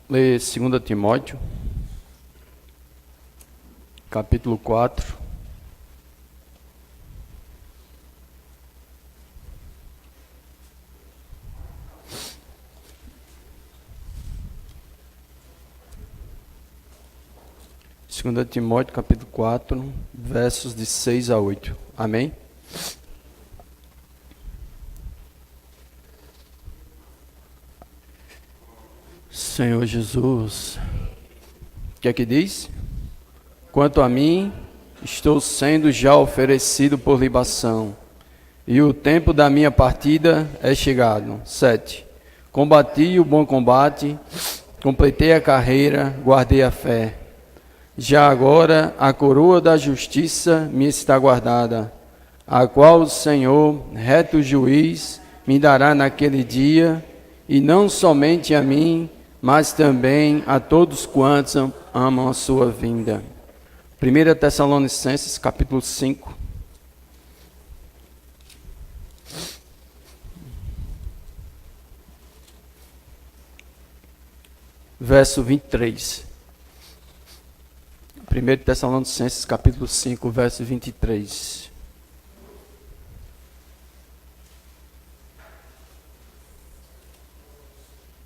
ler 2 Timóteo, capítulo 4. Segunda Timóteo, capítulo 4, versos de 6 a 8. Amém? Senhor Jesus, o que é que diz? Quanto a mim, estou sendo já oferecido por libação, e o tempo da minha partida é chegado. 7. Combati o bom combate, completei a carreira, guardei a fé. Já agora a coroa da justiça me está guardada, a qual o Senhor, reto juiz, me dará naquele dia, e não somente a mim, mas também a todos quantos amam a sua vinda. 1 Tessalonicenses, capítulo 5. Verso 23. 1 Tessalonicenses, capítulo 5, verso 23.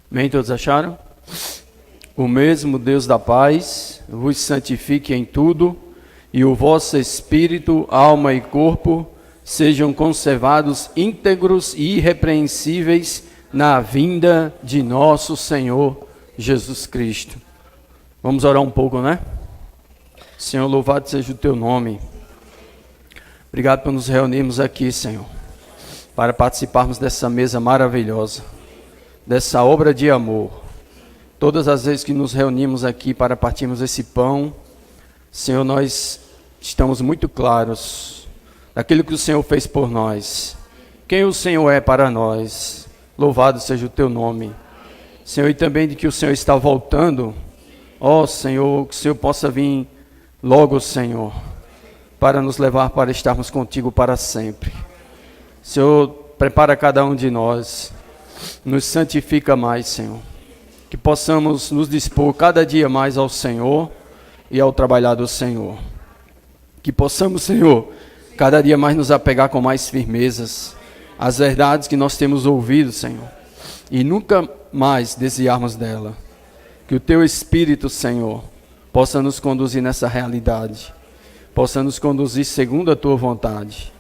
Bem, todos acharam? O mesmo Deus da paz vos santifique em tudo, e o vosso espírito, alma e corpo sejam conservados íntegros e irrepreensíveis na vinda de nosso Senhor Jesus Cristo. Vamos orar um pouco, né? Senhor, louvado seja o teu nome. Obrigado por nos reunirmos aqui, Senhor, para participarmos dessa mesa maravilhosa, dessa obra de amor. Todas as vezes que nos reunimos aqui para partirmos esse pão, Senhor, nós estamos muito claros daquilo que o Senhor fez por nós, quem o Senhor é para nós. Louvado seja o teu nome, Senhor, e também de que o Senhor está voltando. Ó Senhor, que o Senhor possa vir logo, Senhor, para nos levar para estarmos contigo para sempre. Senhor, prepara cada um de nós, nos santifica mais, Senhor, que possamos nos dispor cada dia mais ao Senhor e ao trabalhar do Senhor. Que possamos, Senhor, cada dia mais nos apegar com mais firmezas às verdades que nós temos ouvido, Senhor, e nunca mais desviarmos dela. Que o teu Espírito, Senhor, possa nos conduzir nessa realidade, possa nos conduzir segundo a tua vontade.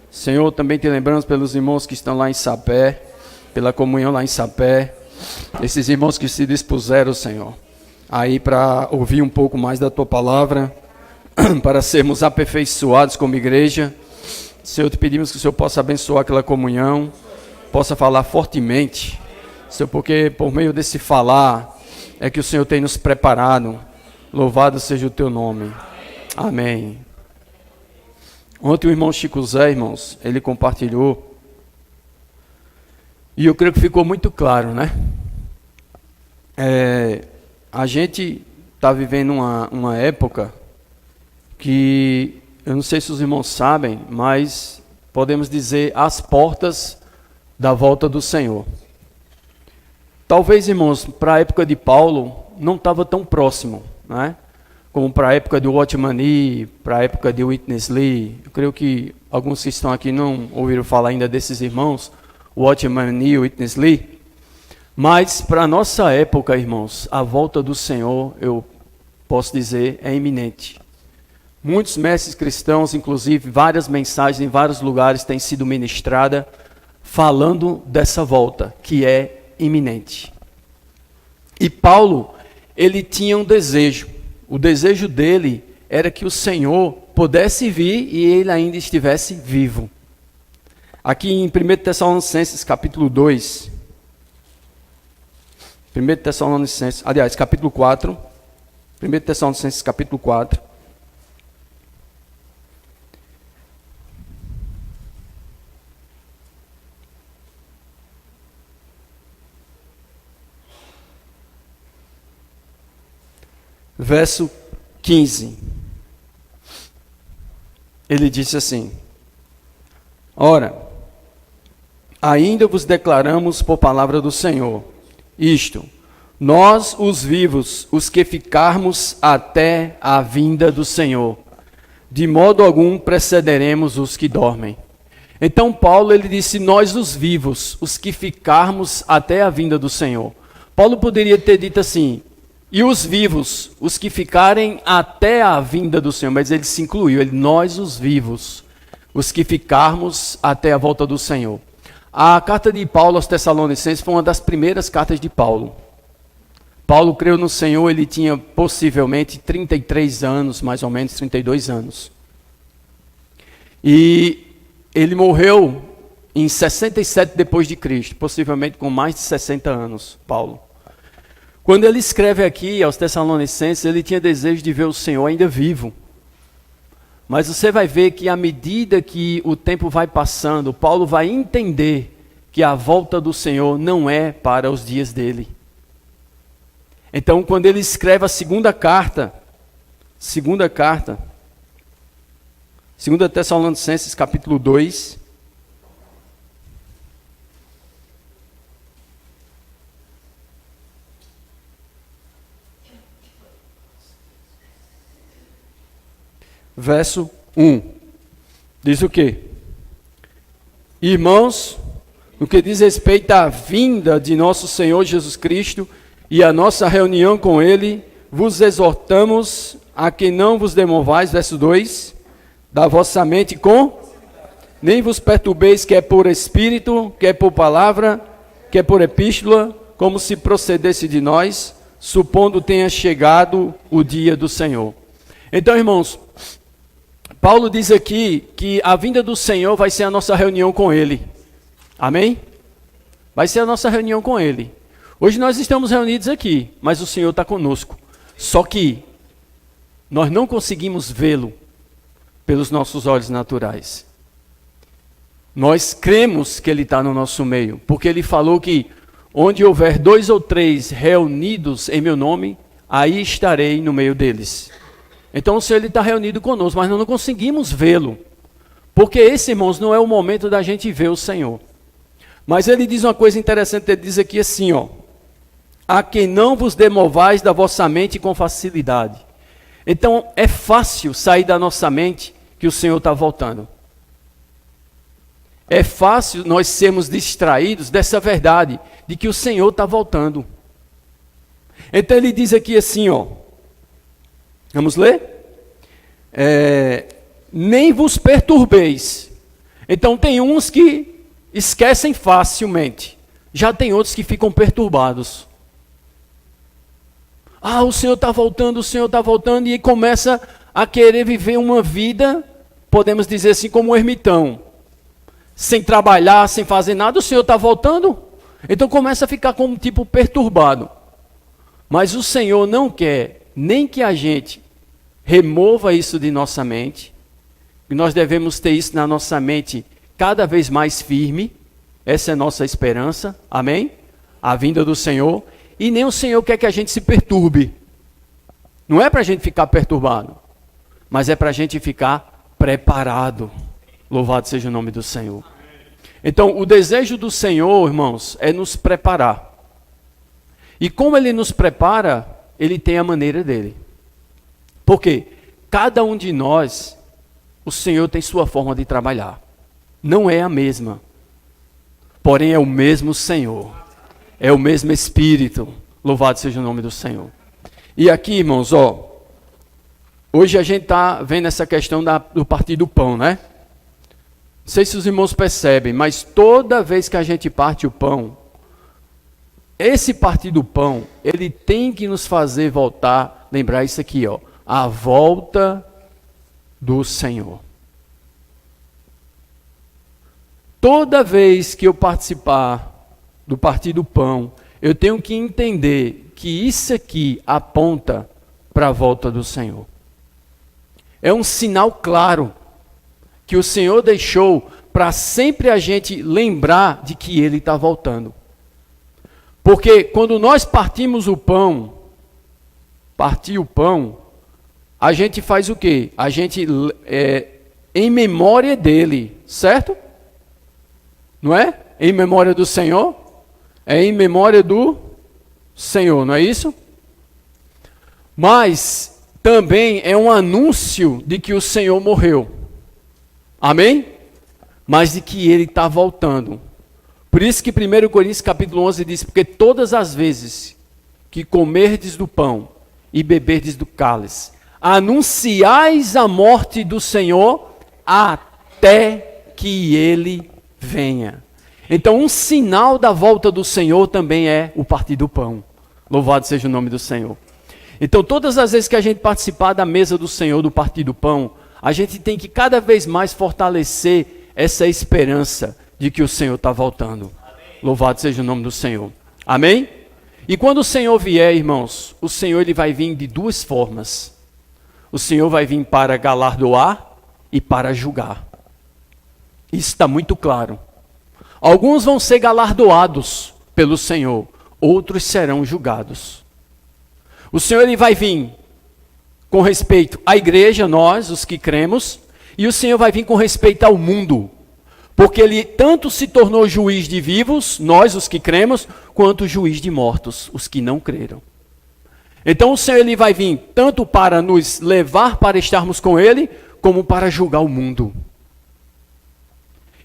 Senhor, também te lembramos pelos irmãos que estão lá em Sapé, pela comunhão lá em Sapé, esses irmãos que se dispuseram, Senhor, aí para ouvir um pouco mais da tua palavra, para sermos aperfeiçoados como igreja. Senhor, te pedimos que o Senhor possa abençoar aquela comunhão, possa falar fortemente, Senhor, porque por meio desse falar é que o Senhor tem nos preparado. Louvado seja o teu nome. Amém. Ontem o irmão Chico Zé, irmãos, ele compartilhou, e eu creio que ficou muito claro, né? A gente está vivendo uma época que, eu não sei se os irmãos sabem, mas podemos dizer as portas da volta do Senhor. Talvez, irmãos, para a época de Paulo, não estava tão próximo, né? Como para a época do Watchman Nee, para a época de Witness Lee. Eu creio que alguns que estão aqui não ouviram falar ainda desses irmãos, Watchman Nee e Witness Lee. Mas para a nossa época, irmãos, a volta do Senhor, eu posso dizer, é iminente. Muitos mestres cristãos, inclusive várias mensagens em vários lugares têm sido ministradas falando dessa volta, que é iminente. E Paulo, ele tinha um desejo. O desejo dele era que o Senhor pudesse vir e ele ainda estivesse vivo. Aqui em 1 Tessalonicenses, capítulo 2, 1 Tessalonicenses, aliás, capítulo 4, 1 Tessalonicenses, capítulo 4, verso 15, ele disse assim: Ora, ainda vos declaramos por palavra do Senhor, isto, nós os vivos, os que ficarmos até a vinda do Senhor. De modo algum precederemos os que dormem. Então Paulo ele disse, nós os vivos, os que ficarmos até a vinda do Senhor. Paulo poderia ter dito assim, e os vivos, os que ficarem até a vinda do Senhor, mas ele se incluiu, nós os vivos, os que ficarmos até a volta do Senhor. A carta de Paulo aos Tessalonicenses foi uma das primeiras cartas de Paulo. Paulo creu no Senhor, ele tinha possivelmente 33 anos, mais ou menos 32 anos. E ele morreu em 67 depois de Cristo, possivelmente com mais de 60 anos, Paulo. Quando ele escreve aqui aos Tessalonicenses, ele tinha desejo de ver o Senhor ainda vivo. Mas você vai ver que à medida que o tempo vai passando, Paulo vai entender que a volta do Senhor não é para os dias dele. Então, quando ele escreve a segunda carta, 2 Tessalonicenses, capítulo 2, verso 1, diz o quê? Irmãos, no que diz respeito à vinda de nosso Senhor Jesus Cristo e a nossa reunião com Ele, vos exortamos a que não vos demovais, verso 2, da vossa mente nem vos perturbeis, quer por espírito, quer por palavra, quer por epístola, como se procedesse de nós, supondo tenha chegado o dia do Senhor. Então, irmãos, Paulo diz aqui que a vinda do Senhor vai ser a nossa reunião com Ele. Amém? Vai ser a nossa reunião com Ele. Hoje nós estamos reunidos aqui, mas o Senhor está conosco. Só que nós não conseguimos vê-lo pelos nossos olhos naturais. Nós cremos que Ele está no nosso meio, porque Ele falou que onde houver 2 ou 3 reunidos em meu nome, aí estarei no meio deles. Então o Senhor está reunido conosco, mas nós não conseguimos vê-lo. Porque esse, irmãos, não é o momento da gente ver o Senhor. Mas ele diz uma coisa interessante, ele diz aqui assim, ó. A quem não vos demovais da vossa mente com facilidade. Então é fácil sair da nossa mente que o Senhor está voltando. É fácil nós sermos distraídos dessa verdade, de que o Senhor está voltando. Então ele diz aqui assim, ó. Vamos ler? Nem vos perturbeis. Então tem uns que esquecem facilmente. Já tem outros que ficam perturbados. Ah, o Senhor está voltando, e aí começa a querer viver uma vida, podemos dizer assim, como um ermitão. Sem trabalhar, sem fazer nada, o Senhor está voltando. Então começa a ficar como um tipo perturbado. Mas o Senhor não quer nem que a gente remova isso de nossa mente. E nós devemos ter isso na nossa mente cada vez mais firme. Essa é a nossa esperança. Amém? A vinda do Senhor. E nem o Senhor quer que a gente se perturbe. Não é para a gente ficar perturbado, mas é para a gente ficar preparado. Louvado seja o nome do Senhor. Então, o desejo do Senhor, irmãos, é nos preparar. E como Ele nos prepara, Ele tem a maneira dele. Porque cada um de nós, o Senhor tem sua forma de trabalhar. Não é a mesma. Porém, é o mesmo Senhor. É o mesmo Espírito. Louvado seja o nome do Senhor. E aqui, irmãos, ó. Hoje a gente está vendo essa questão do partir do pão, né? Não sei se os irmãos percebem, mas toda vez que a gente parte o pão, esse partir do pão, ele tem que nos fazer voltar, lembrar isso aqui, ó. A volta do Senhor. Toda vez que eu participar do partir do pão, eu tenho que entender que isso aqui aponta para a volta do Senhor. É um sinal claro que o Senhor deixou para sempre a gente lembrar de que Ele está voltando. Porque quando nós partimos o pão, a gente faz o quê? A gente, em memória dEle, certo? Não é? Em memória do Senhor? É em memória do Senhor, não é isso? Mas também é um anúncio de que o Senhor morreu. Amém? Mas de que ele está voltando. Por isso que 1 Coríntios capítulo 11 diz, porque todas as vezes que comerdes do pão e beberdes do cálice, anunciais a morte do Senhor até que ele venha. Então um sinal da volta do Senhor também é o partir do pão. Louvado seja o nome do Senhor. Então todas as vezes que a gente participar da mesa do Senhor, do partir do pão, a gente tem que cada vez mais fortalecer essa esperança de que o Senhor está voltando. Amém. Louvado seja o nome do Senhor. Amém? E quando o Senhor vier, irmãos, o Senhor ele vai vir de duas formas. O Senhor vai vir para galardoar e para julgar. Isso está muito claro. Alguns vão ser galardoados pelo Senhor, outros serão julgados. O Senhor ele vai vir com respeito à igreja, nós, os que cremos, e o Senhor vai vir com respeito ao mundo, porque ele tanto se tornou juiz de vivos, nós, os que cremos, quanto juiz de mortos, os que não creram. Então o Senhor ele vai vir tanto para nos levar para estarmos com ele, como para julgar o mundo.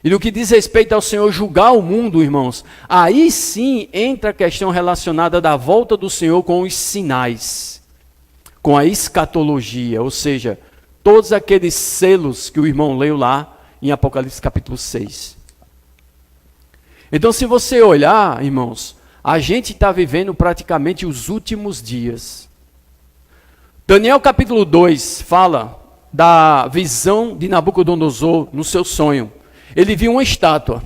E no que diz respeito ao Senhor julgar o mundo, irmãos, aí sim entra a questão relacionada da volta do Senhor com os sinais, com a escatologia, ou seja, todos aqueles selos que o irmão leu lá em Apocalipse capítulo 6. Então se você olhar, irmãos, a gente está vivendo praticamente os últimos dias. Daniel capítulo 2 fala da visão de Nabucodonosor no seu sonho. Ele viu uma estátua.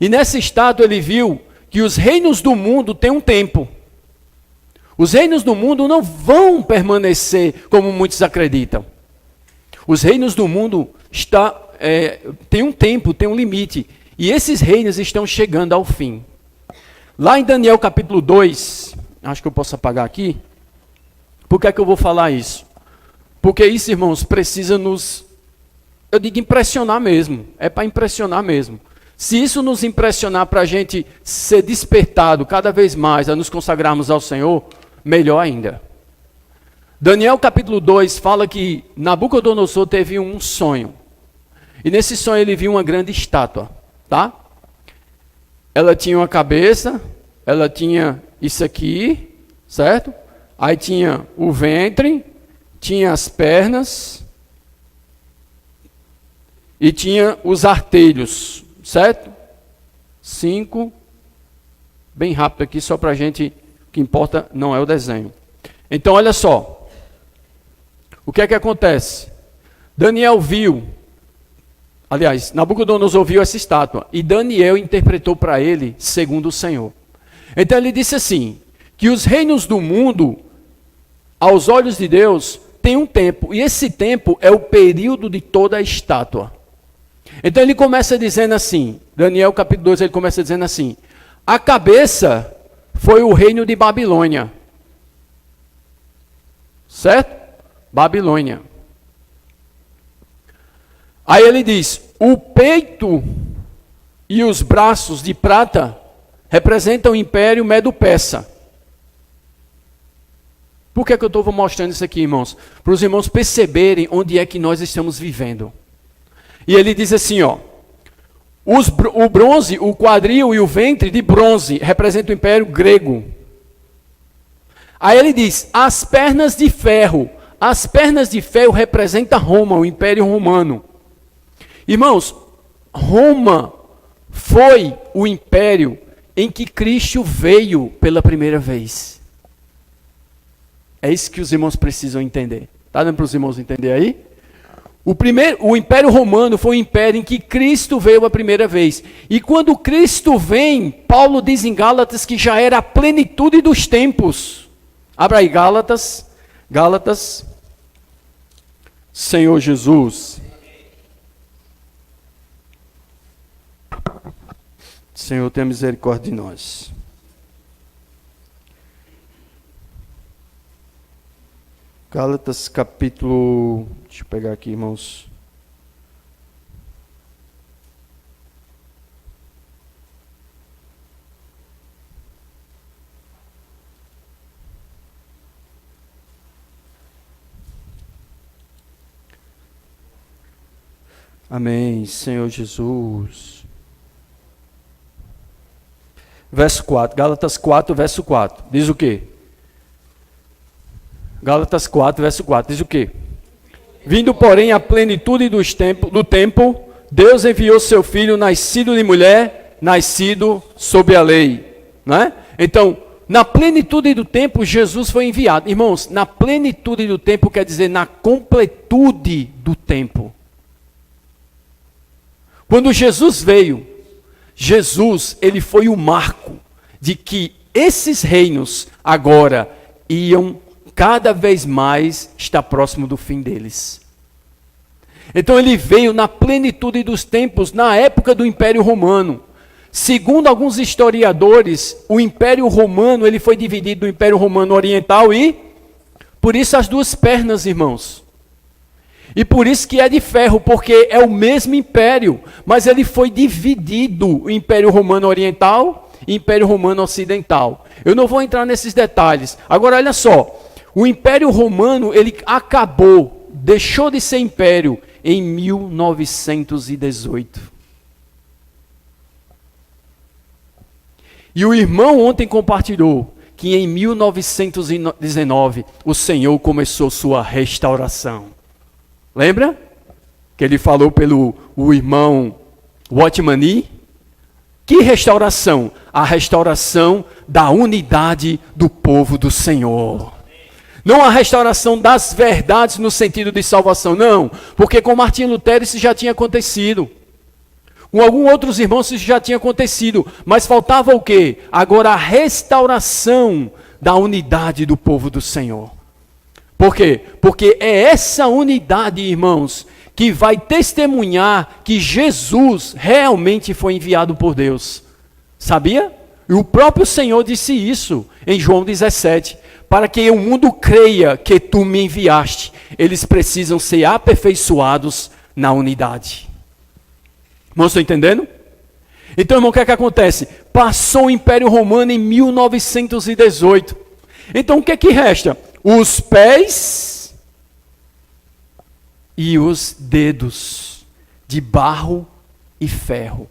E nessa estátua ele viu que os reinos do mundo têm um tempo. Os reinos do mundo não vão permanecer como muitos acreditam. Os reinos do mundo têm um tempo, têm um limite. E esses reinos estão chegando ao fim. Lá em Daniel capítulo 2, acho que eu posso apagar aqui. Por que é que eu vou falar isso? Porque isso, irmãos, precisa nos... Eu digo impressionar mesmo, é para impressionar mesmo. Se isso nos impressionar para a gente ser despertado cada vez mais a nos consagrarmos ao Senhor, melhor ainda. Daniel capítulo 2 fala que Nabucodonosor teve um sonho. E nesse sonho ele viu uma grande estátua, tá? Ela tinha uma cabeça, ela tinha isso aqui, certo? Aí tinha o ventre, tinha as pernas... E tinha os artelhos, certo? 5. Bem rápido aqui, só para a gente, o que importa não é o desenho. Então, olha só. O que é que acontece? Daniel viu, aliás, Nabucodonosor viu essa estátua. E Daniel interpretou para ele segundo o Senhor. Então ele disse assim, que os reinos do mundo, aos olhos de Deus, têm um tempo. E esse tempo é o período de toda a estátua. Então ele começa dizendo assim, Daniel capítulo 2, ele começa dizendo assim, a cabeça foi o reino de Babilônia. Certo? Babilônia. Aí ele diz, o peito e os braços de prata representam o império Medo-Persa. Por que eu estou mostrando isso aqui, irmãos? Para os irmãos perceberem onde é que nós estamos vivendo. E ele diz assim, ó, o bronze, o quadril e o ventre de bronze representam o império grego. Aí ele diz, as pernas de ferro representam Roma, o império romano. Irmãos, Roma foi o império em que Cristo veio pela primeira vez. É isso que os irmãos precisam entender. Está dando para os irmãos entender aí? O Império Romano foi o império em que Cristo veio a primeira vez. E quando Cristo vem, Paulo diz em Gálatas que já era a plenitude dos tempos. Abra aí Gálatas. Senhor Jesus. Senhor, tenha misericórdia de nós. Gálatas capítulo... Deixa eu pegar aqui, irmãos. Amém, Senhor Jesus. Verso 4, Gálatas 4, verso 4. Diz o quê? Gálatas 4, verso 4. Diz o quê? Vindo, porém, à plenitude do tempo, Deus enviou seu Filho, nascido de mulher, nascido sob a lei. Não é? Então, na plenitude do tempo, Jesus foi enviado. Irmãos, na plenitude do tempo quer dizer na completude do tempo. Quando Jesus veio, ele foi o marco de que esses reinos agora iam cada vez mais estar próximo do fim deles. Então ele veio na plenitude dos tempos, na época do Império Romano. Segundo alguns historiadores, o Império Romano ele foi dividido no Império Romano Oriental e, por isso as duas pernas, irmãos. E por isso que é de ferro, porque é o mesmo império, mas ele foi dividido, o Império Romano Oriental e Império Romano Ocidental. Eu não vou entrar nesses detalhes. Agora, olha só, o Império Romano, ele acabou, deixou de ser império em 1918. E o irmão ontem compartilhou que em 1919 o Senhor começou sua restauração. Lembra? Que ele falou pelo irmão Watmani. Que restauração? A restauração da unidade do povo do Senhor. Não a restauração das verdades no sentido de salvação, não. Porque com Martinho Lutero isso já tinha acontecido. Com alguns outros irmãos isso já tinha acontecido. Mas faltava o quê? Agora a restauração da unidade do povo do Senhor. Por quê? Porque é essa unidade, irmãos, que vai testemunhar que Jesus realmente foi enviado por Deus. Sabia? E o próprio Senhor disse isso em João 17. Para que o mundo creia que tu me enviaste, eles precisam ser aperfeiçoados na unidade. Irmãos, estão entendendo? Então, irmão, o que é que acontece? Passou o Império Romano em 1918. Então, o que é que resta? Os pés e os dedos de barro e ferro.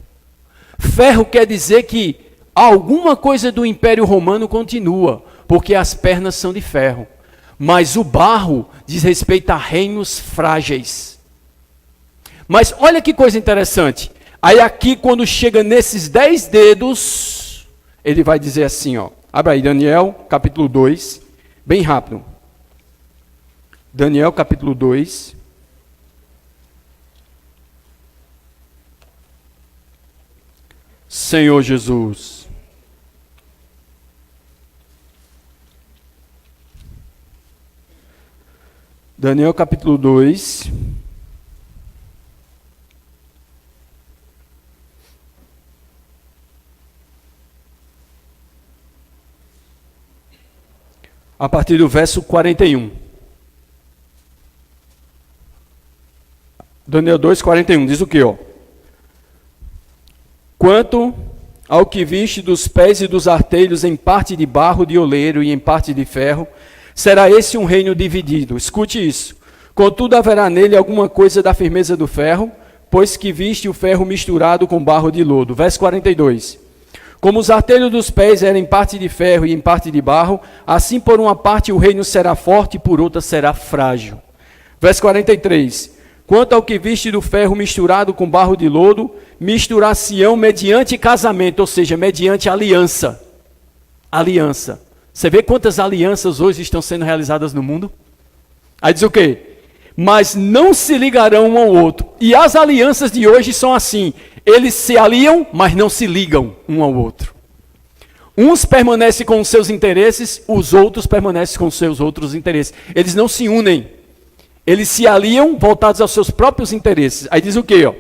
Ferro quer dizer que alguma coisa do Império Romano continua, porque as pernas são de ferro. Mas o barro diz respeito a reinos frágeis. Mas olha que coisa interessante. Aí aqui, quando chega nesses 10 dedos, ele vai dizer assim, ó. Abra aí, Daniel, capítulo 2. Bem rápido. Daniel, capítulo 2. Senhor Jesus. Daniel, capítulo 2. A partir do verso 41. Daniel 2, 41, diz o que, ó? Quanto ao que viste dos pés e dos artelhos em parte de barro de oleiro e em parte de ferro, será esse um reino dividido. Escute isso. Contudo, haverá nele alguma coisa da firmeza do ferro, pois que viste o ferro misturado com barro de lodo. Verso 42. Como os artelhos dos pés eram em parte de ferro e em parte de barro, assim por uma parte o reino será forte e por outra será frágil. Verso 43. Quanto ao que viste do ferro misturado com barro de lodo, misturar-se-ão mediante casamento, ou seja, mediante aliança. Aliança. Você vê quantas alianças hoje estão sendo realizadas no mundo? Aí diz o quê? Mas não se ligarão um ao outro. E as alianças de hoje são assim. Eles se aliam, mas não se ligam um ao outro. Uns permanecem com os seus interesses, os outros permanecem com os seus outros interesses. Eles não se unem. Eles se aliam voltados aos seus próprios interesses. Aí diz o quê? Ó?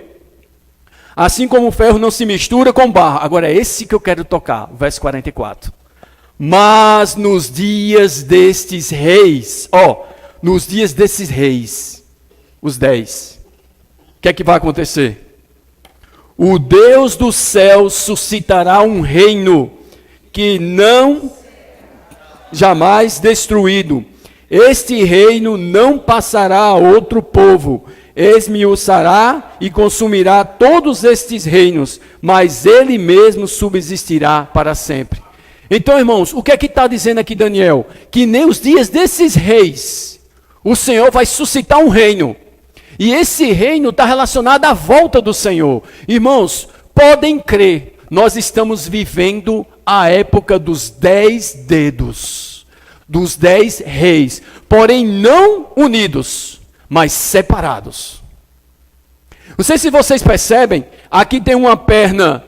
Assim como o ferro não se mistura com barro. Agora é esse que eu quero tocar. Verso 44. Mas nos dias destes reis, nos dias desses reis, os 10, o que é que vai acontecer? O Deus do céu suscitará um reino que não jamais destruído. Este reino não passará a outro povo, esmiuçará e consumirá todos estes reinos, mas ele mesmo subsistirá para sempre. Então, irmãos, o que é que está dizendo aqui Daniel? Que nem os dias desses reis, o Senhor vai suscitar um reino. E esse reino está relacionado à volta do Senhor. Irmãos, podem crer, nós estamos vivendo a época dos 10 dedos, dos 10 reis, porém não unidos, mas separados. Não sei se vocês percebem, aqui tem uma perna,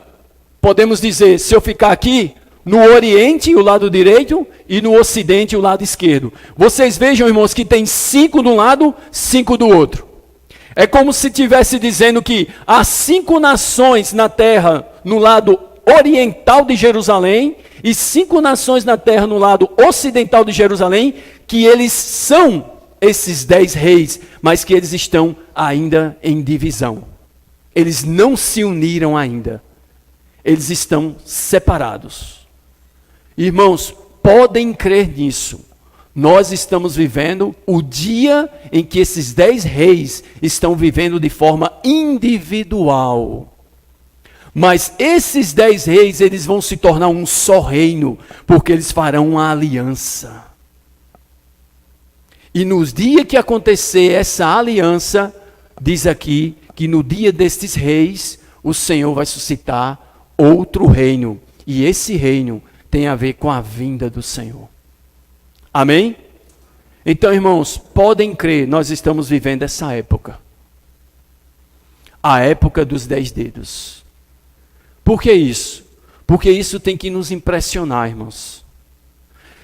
podemos dizer, se eu ficar aqui, no oriente o lado direito e no ocidente o lado esquerdo. Vocês vejam, irmãos, que tem 5 de um lado, 5 do outro. É como se estivesse dizendo que há 5 nações na terra no lado oriental de Jerusalém e 5 nações na terra no lado ocidental de Jerusalém, que eles são esses 10 reis, mas que eles estão ainda em divisão. Eles não se uniram ainda. Eles estão separados. Irmãos, podem crer nisso. Nós estamos vivendo o dia em que esses 10 reis estão vivendo de forma individual. Mas esses 10 reis, eles vão se tornar um só reino, porque eles farão uma aliança. E nos dias que acontecer essa aliança, diz aqui que no dia destes reis, o Senhor vai suscitar outro reino. E esse reino tem a ver com a vinda do Senhor. Amém? Então, irmãos, podem crer, nós estamos vivendo essa época. A época dos 10 dedos. Por que isso? Porque isso tem que nos impressionar, irmãos.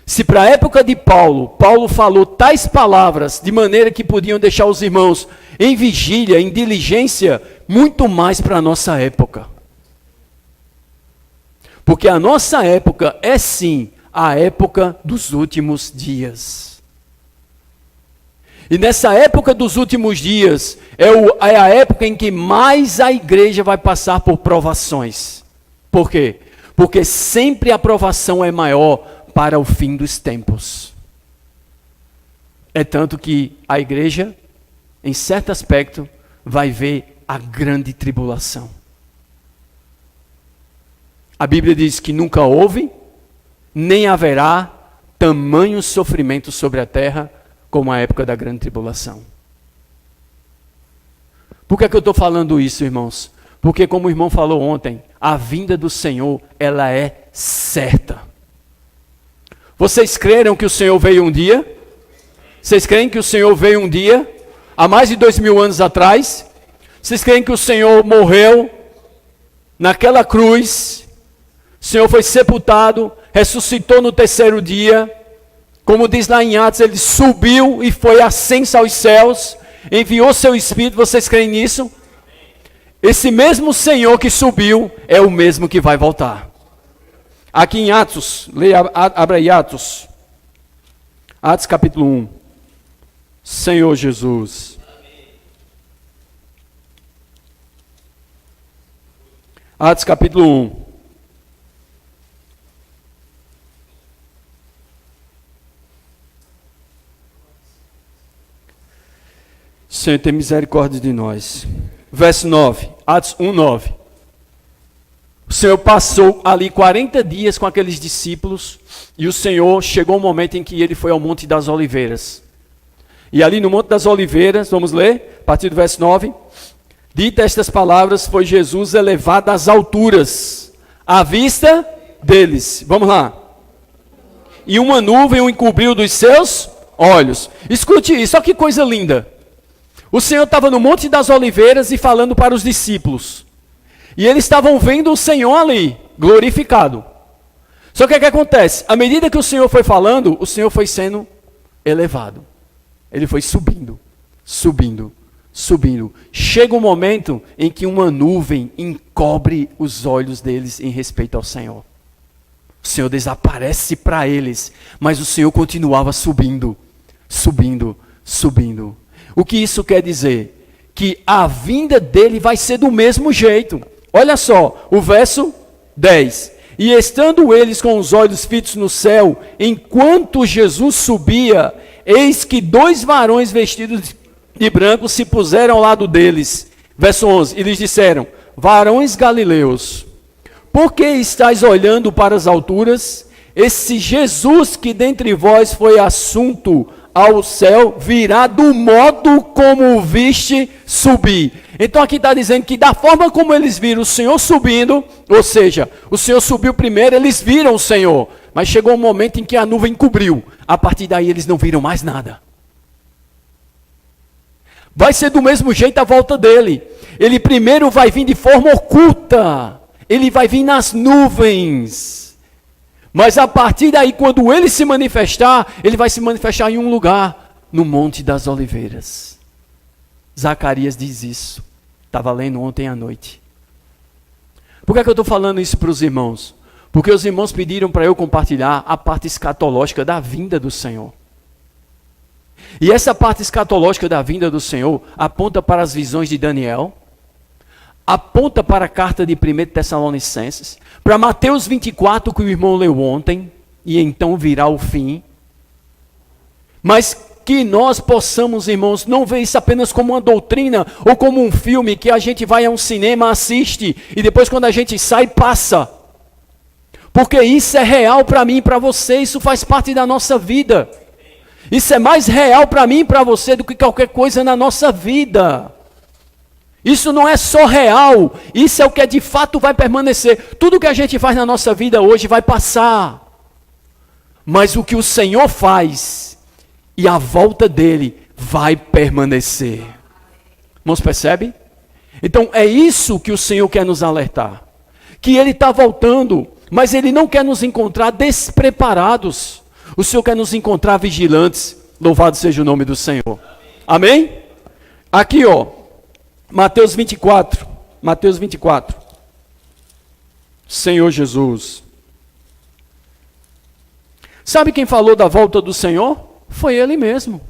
Se para a época de Paulo falou tais palavras, de maneira que podiam deixar os irmãos em vigília, em diligência, muito mais para a nossa época. Porque a nossa época é sim a época dos últimos dias. E nessa época dos últimos dias, é a época em que mais a igreja vai passar por provações. Por quê? Porque sempre a provação é maior para o fim dos tempos. É tanto que a igreja, em certo aspecto, vai ver a grande tribulação. A Bíblia diz que nunca houve, nem haverá tamanho sofrimento sobre a terra como a época da grande tribulação. Por que é que eu estou falando isso, irmãos? Porque, como o irmão falou ontem, a vinda do Senhor, ela é certa. Vocês creram que o Senhor veio um dia? Vocês creem que o Senhor veio um dia? Há mais de 2000 anos atrás? Vocês creem que o Senhor morreu naquela cruz? O Senhor foi sepultado, ressuscitou no 3º dia. Como diz lá em Atos, ele subiu e foi ascenso aos céus, enviou seu Espírito. Vocês creem nisso? Esse mesmo Senhor que subiu é o mesmo que vai voltar. Aqui em Atos, abra aí Atos. Atos capítulo 1. Senhor Jesus. Atos capítulo 1. Senhor, tem misericórdia de nós. Verso 9, Atos 1, 9. O Senhor passou ali 40 dias com aqueles discípulos, e o Senhor chegou um momento em que ele foi ao Monte das Oliveiras. E ali no Monte das Oliveiras, vamos ler, a partir do verso 9. Dita estas palavras, foi Jesus elevado às alturas, à vista deles. Vamos lá. E uma nuvem o encobriu dos seus olhos. Escute isso, olha que coisa linda. O Senhor estava no Monte das Oliveiras e falando para os discípulos. E eles estavam vendo o Senhor ali, glorificado. Só que o que acontece? À medida que o Senhor foi falando, o Senhor foi sendo elevado. Ele foi subindo, subindo, subindo. Chega um momento em que uma nuvem encobre os olhos deles em respeito ao Senhor. O Senhor desaparece para eles, mas o Senhor continuava subindo, subindo, subindo. O que isso quer dizer? Que a vinda dele vai ser do mesmo jeito. Olha só, o verso 10. E estando eles com os olhos fitos no céu, enquanto Jesus subia, eis que 2 varões vestidos de branco se puseram ao lado deles. Verso 11, e lhes disseram: varões galileus, por que estáis olhando para as alturas? Esse Jesus que dentre vós foi assunto ao céu, virá do modo como o viste subir. Então aqui está dizendo que da forma como eles viram o Senhor subindo, ou seja, o Senhor subiu primeiro, eles viram o Senhor, mas chegou um momento em que a nuvem cobriu. A partir daí eles não viram mais nada. Vai ser do mesmo jeito a volta dele. Ele primeiro vai vir de forma oculta. Ele vai vir nas nuvens. Mas a partir daí, quando ele se manifestar, ele vai se manifestar em um lugar, no Monte das Oliveiras. Zacarias diz isso. Estava lendo ontem à noite. Por que é que eu estou falando isso para os irmãos? Porque os irmãos pediram para eu compartilhar a parte escatológica da vinda do Senhor. E essa parte escatológica da vinda do Senhor aponta para as visões de Daniel, aponta para a carta de 1 Tessalonicenses, para Mateus 24, que o irmão leu ontem, e então virá o fim. Mas que nós possamos, irmãos, não ver isso apenas como uma doutrina, ou como um filme que a gente vai a um cinema, assiste, e depois quando a gente sai, passa. Porque isso é real para mim e para você, isso faz parte da nossa vida. Isso é mais real para mim e para você do que qualquer coisa na nossa vida. Isso não é só real, isso é o que de fato vai permanecer. Tudo que a gente faz na nossa vida hoje vai passar. Mas o que o Senhor faz e a volta dele vai permanecer. Irmãos, percebe? Então é isso que o Senhor quer nos alertar. Que ele está voltando, mas ele não quer nos encontrar despreparados. O Senhor quer nos encontrar vigilantes. Louvado seja o nome do Senhor. Amém? Aqui, ó. Mateus 24. Mateus 24. Senhor Jesus. Sabe quem falou da volta do Senhor? Foi ele mesmo.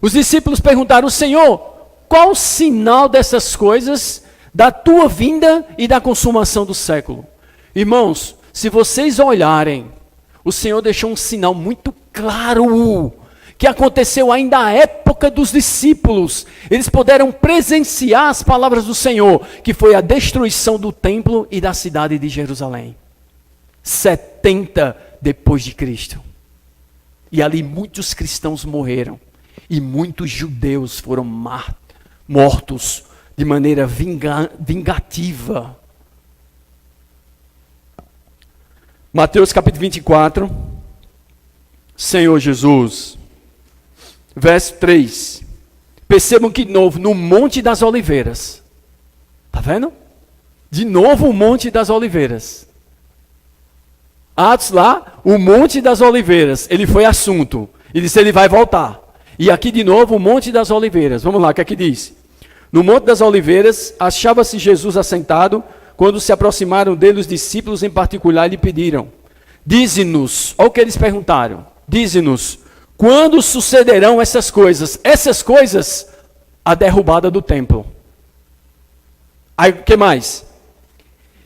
Os discípulos perguntaram: Senhor, qual o sinal dessas coisas, da tua vinda e da consumação do século? Irmãos, se vocês olharem, o Senhor deixou um sinal muito claro, que aconteceu ainda à época dos discípulos. Eles puderam presenciar as palavras do Senhor, que foi a destruição do templo e da cidade de Jerusalém. 70 depois de Cristo. E ali muitos cristãos morreram. E muitos judeus foram mortos de maneira vingativa. Mateus capítulo 24. Senhor Jesus. Verso 3. Percebam que de novo, no Monte das Oliveiras. Está vendo? De novo o Monte das Oliveiras. Atos lá, o Monte das Oliveiras. Ele foi assunto. E disse: ele vai voltar. E aqui de novo o Monte das Oliveiras. Vamos lá, o que é que diz? No Monte das Oliveiras, achava-se Jesus assentado, quando se aproximaram dele os discípulos em particular e lhe pediram: dize-nos, olha o que eles perguntaram, dize-nos, quando sucederão essas coisas? Essas coisas, a derrubada do templo. Aí, o que mais?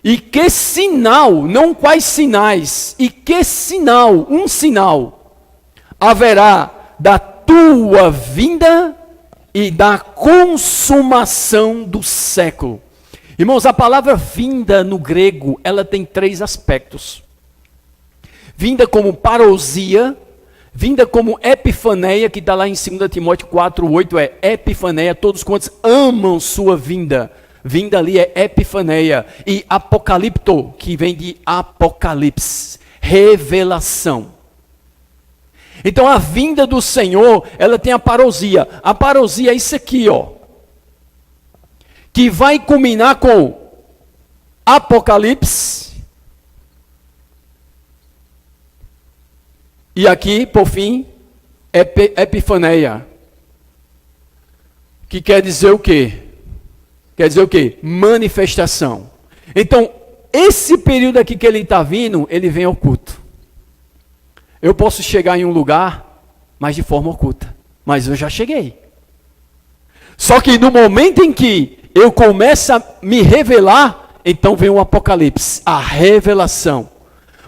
E que sinal, não quais sinais, e que sinal, um sinal, haverá da tua vinda e da consumação do século. Irmãos, a palavra vinda no grego, ela tem 3 aspectos. Vinda como parousia, vinda como epifaneia, que está lá em 2 Timóteo 4:8, é epifaneia, todos quantos amam sua vinda. Vinda ali é epifaneia. E apocalipto, que vem de apocalipse, revelação. Então a vinda do Senhor, ela tem a parousia. A parousia é isso aqui, ó. Que vai culminar com Apocalipse. E aqui, por fim, epifaneia. Que quer dizer o quê? Quer dizer o quê? Manifestação. Então, esse período aqui que ele está vindo, ele vem oculto. Eu posso chegar em um lugar, mas de forma oculta. Mas eu já cheguei. Só que no momento em que eu começo a me revelar, então vem o Apocalipse, a revelação.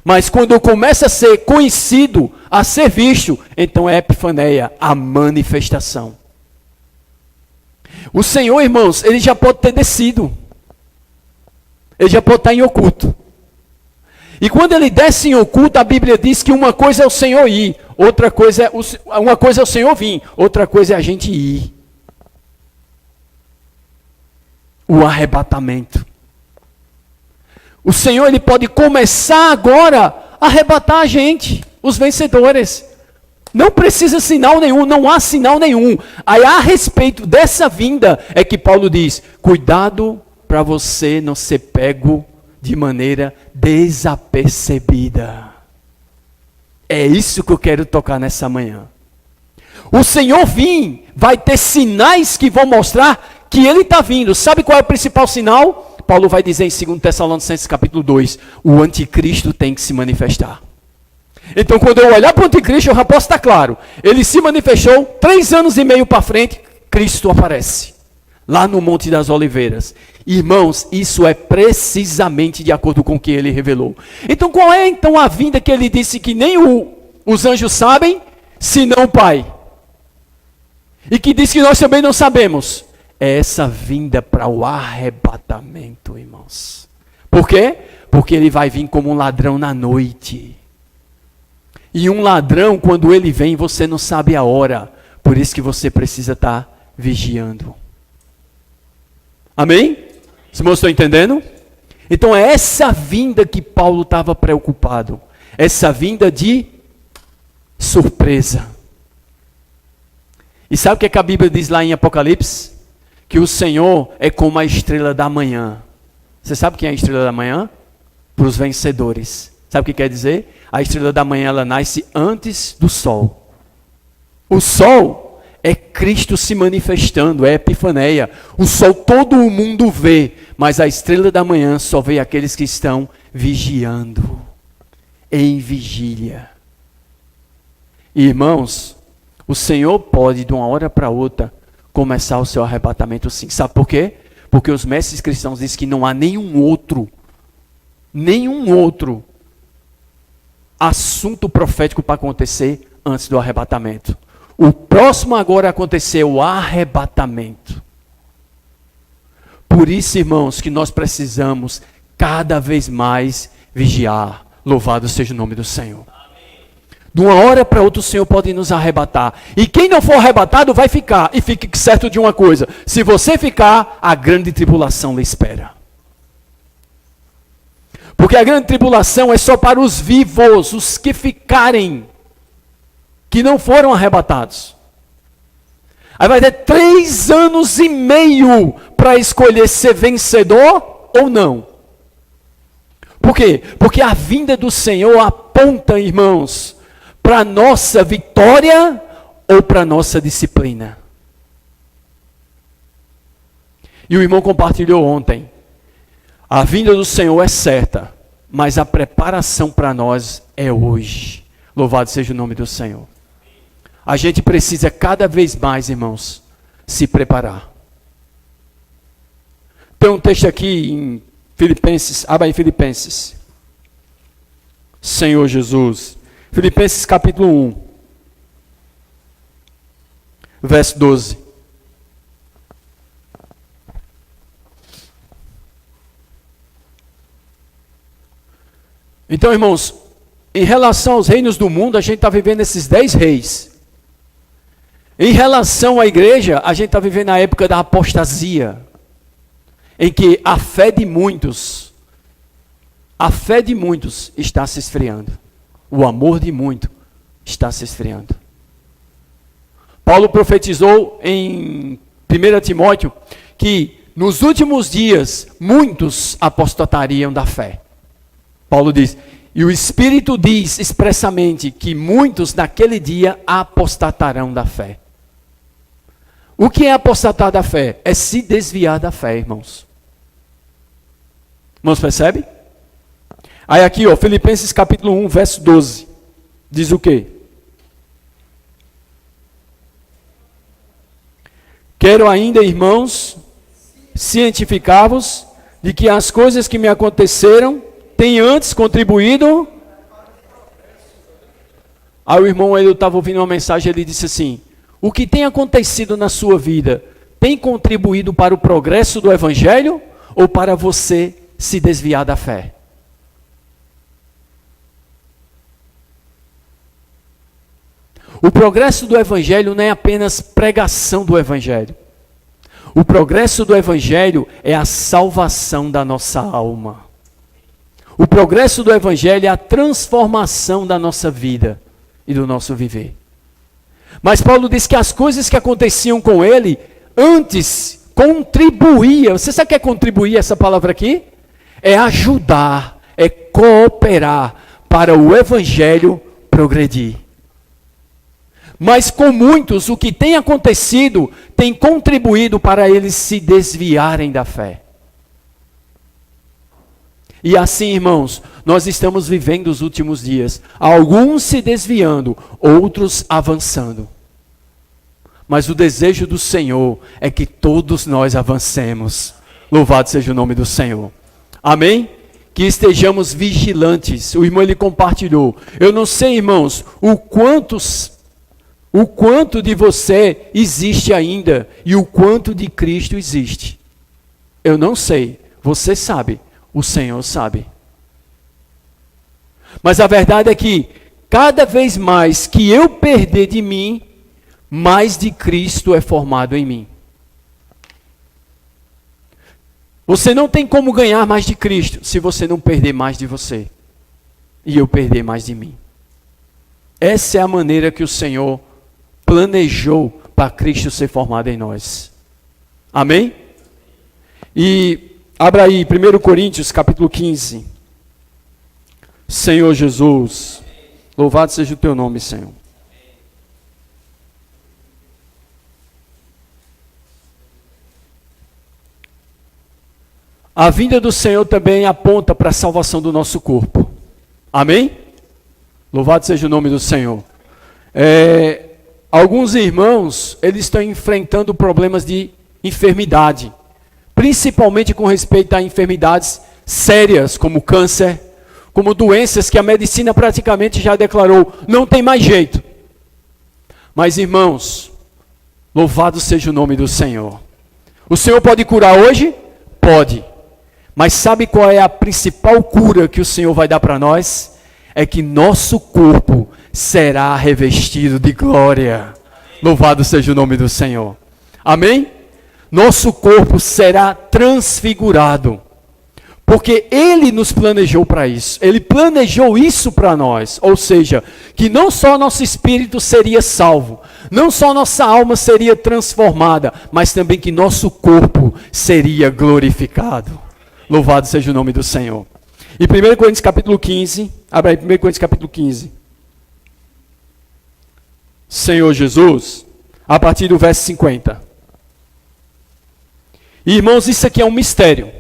Mas quando começa a ser conhecido, a ser visto, então é epifaneia, a manifestação. O Senhor, irmãos, ele já pode ter descido. Ele já pode estar em oculto. E quando ele desce em oculto, a Bíblia diz que uma coisa é o Senhor ir, outra coisa é uma coisa é o Senhor vir, outra coisa é a gente ir. O arrebatamento. O Senhor, ele pode começar agora a arrebatar a gente, os vencedores. Não precisa sinal nenhum, não há sinal nenhum. Aí a respeito dessa vinda é que Paulo diz: cuidado para você não ser pego de maneira desapercebida. É isso que eu quero tocar nessa manhã. O Senhor vai ter sinais que vão mostrar que Ele está vindo. Sabe qual é o principal sinal? Paulo vai dizer em 2 Tessalonicenses capítulo 2, o anticristo tem que se manifestar. Então quando eu olhar para o anticristo, eu já posso estar claro. Ele se manifestou 3 anos e meio para frente, Cristo aparece. Lá no Monte das Oliveiras. Irmãos, isso é precisamente de acordo com o que ele revelou. Então qual é então a vinda que ele disse que nem os anjos sabem, senão o Pai? E que diz que nós também não sabemos. É essa vinda para o arrebatamento, irmãos. Por quê? Porque ele vai vir como um ladrão na noite. E um ladrão, quando ele vem, você não sabe a hora. Por isso que você precisa estar vigiando. Amém? Os irmãos estão entendendo? Então é essa vinda que Paulo estava preocupado. Essa vinda de surpresa. E sabe o que a Bíblia diz lá em Apocalipse? Que o Senhor é como a estrela da manhã. Você sabe quem é a estrela da manhã? Para os vencedores. Sabe o que quer dizer? A estrela da manhã, ela nasce antes do sol. O sol é Cristo se manifestando, é epifaneia. O sol todo o mundo vê, mas a estrela da manhã só vê aqueles que estão vigiando, em vigília. Irmãos, o Senhor pode de uma hora para outra começar o seu arrebatamento sim. Sabe por quê? Porque os mestres cristãos dizem que não há nenhum outro assunto profético para acontecer antes do arrebatamento. O próximo agora a acontecer é o arrebatamento. Por isso, irmãos, que nós precisamos cada vez mais vigiar. Louvado seja o nome do Senhor. De uma hora para outra o Senhor pode nos arrebatar. E quem não for arrebatado vai ficar. E fique certo de uma coisa: se você ficar, a grande tribulação lhe espera. Porque a grande tribulação é só para os vivos, os que ficarem, que não foram arrebatados. Aí vai ter 3 anos e meio para escolher ser vencedor ou não. Por quê? Porque a vinda do Senhor aponta, irmãos, para a nossa vitória ou para a nossa disciplina. E o irmão compartilhou ontem. A vinda do Senhor é certa, mas a preparação para nós é hoje. Louvado seja o nome do Senhor. A gente precisa cada vez mais, irmãos, se preparar. Tem um texto aqui em Filipenses, abra em Filipenses. Senhor Jesus. Filipenses capítulo 1, verso 12. Então, irmãos, em relação aos reinos do mundo, a gente está vivendo esses 10 reis. Em relação à igreja, a gente está vivendo a época da apostasia, em que a fé de muitos está se esfriando. O amor de muitos está se esfriando. Paulo profetizou em 1 Timóteo que nos últimos dias muitos apostatariam da fé. Paulo diz, e o Espírito diz expressamente que muitos naquele dia apostatarão da fé. O que é apostatar da fé? É se desviar da fé, irmãos. Irmãos, percebe? Aí aqui, ó, Filipenses capítulo 1, verso 12. Diz o quê? Quero ainda, irmãos, cientificar-vos de que as coisas que me aconteceram têm antes contribuído Aí o irmão, ele estava ouvindo uma mensagem, ele disse assim: o que tem acontecido na sua vida tem contribuído para o progresso do evangelho ou para você se desviar da fé? O progresso do evangelho não é apenas pregação do evangelho. O progresso do evangelho é a salvação da nossa alma. O progresso do evangelho é a transformação da nossa vida e do nosso viver. Mas Paulo diz que as coisas que aconteciam com ele antes contribuía. Você sabe o que é contribuir, essa palavra aqui? É ajudar, é cooperar para o evangelho progredir. Mas com muitos, o que tem acontecido tem contribuído para eles se desviarem da fé. E assim, irmãos, nós estamos vivendo os últimos dias. Alguns se desviando, outros avançando. Mas o desejo do Senhor é que todos nós avancemos. Louvado seja o nome do Senhor. Amém? Que estejamos vigilantes. O irmão, ele compartilhou. Eu não sei, irmãos, o quanto de você existe ainda e o quanto de Cristo existe. Eu não sei. Você sabe. O Senhor sabe. Mas a verdade é que cada vez mais que eu perder de mim, mais de Cristo é formado em mim. Você não tem como ganhar mais de Cristo se você não perder mais de você. E eu perder mais de mim. Essa é a maneira que o Senhor planejou para Cristo ser formado em nós. Amém? E abra aí, 1 Coríntios, capítulo 15. Senhor Jesus, louvado seja o teu nome, Senhor. A vinda do Senhor também aponta para a salvação do nosso corpo. Amém? Louvado seja o nome do Senhor. Alguns irmãos, eles estão enfrentando problemas de enfermidade. Principalmente com respeito a enfermidades sérias, como câncer, como doenças que a medicina praticamente já declarou, não tem mais jeito. Mas irmãos, louvado seja o nome do Senhor. O Senhor pode curar hoje? Pode. Mas sabe qual é a principal cura que o Senhor vai dar para nós? É que nosso corpo será revestido de glória. Louvado seja o nome do Senhor. Amém? Nosso corpo será transfigurado, porque Ele nos planejou para isso. Ele planejou isso para nós, ou seja, que não só nosso espírito seria salvo, não só nossa alma seria transformada, mas também que nosso corpo seria glorificado. Louvado seja o nome do Senhor. E 1 Coríntios capítulo 15, abre aí 1 Coríntios capítulo 15. Senhor Jesus, a partir do verso 50. Irmãos, isso aqui é um mistério.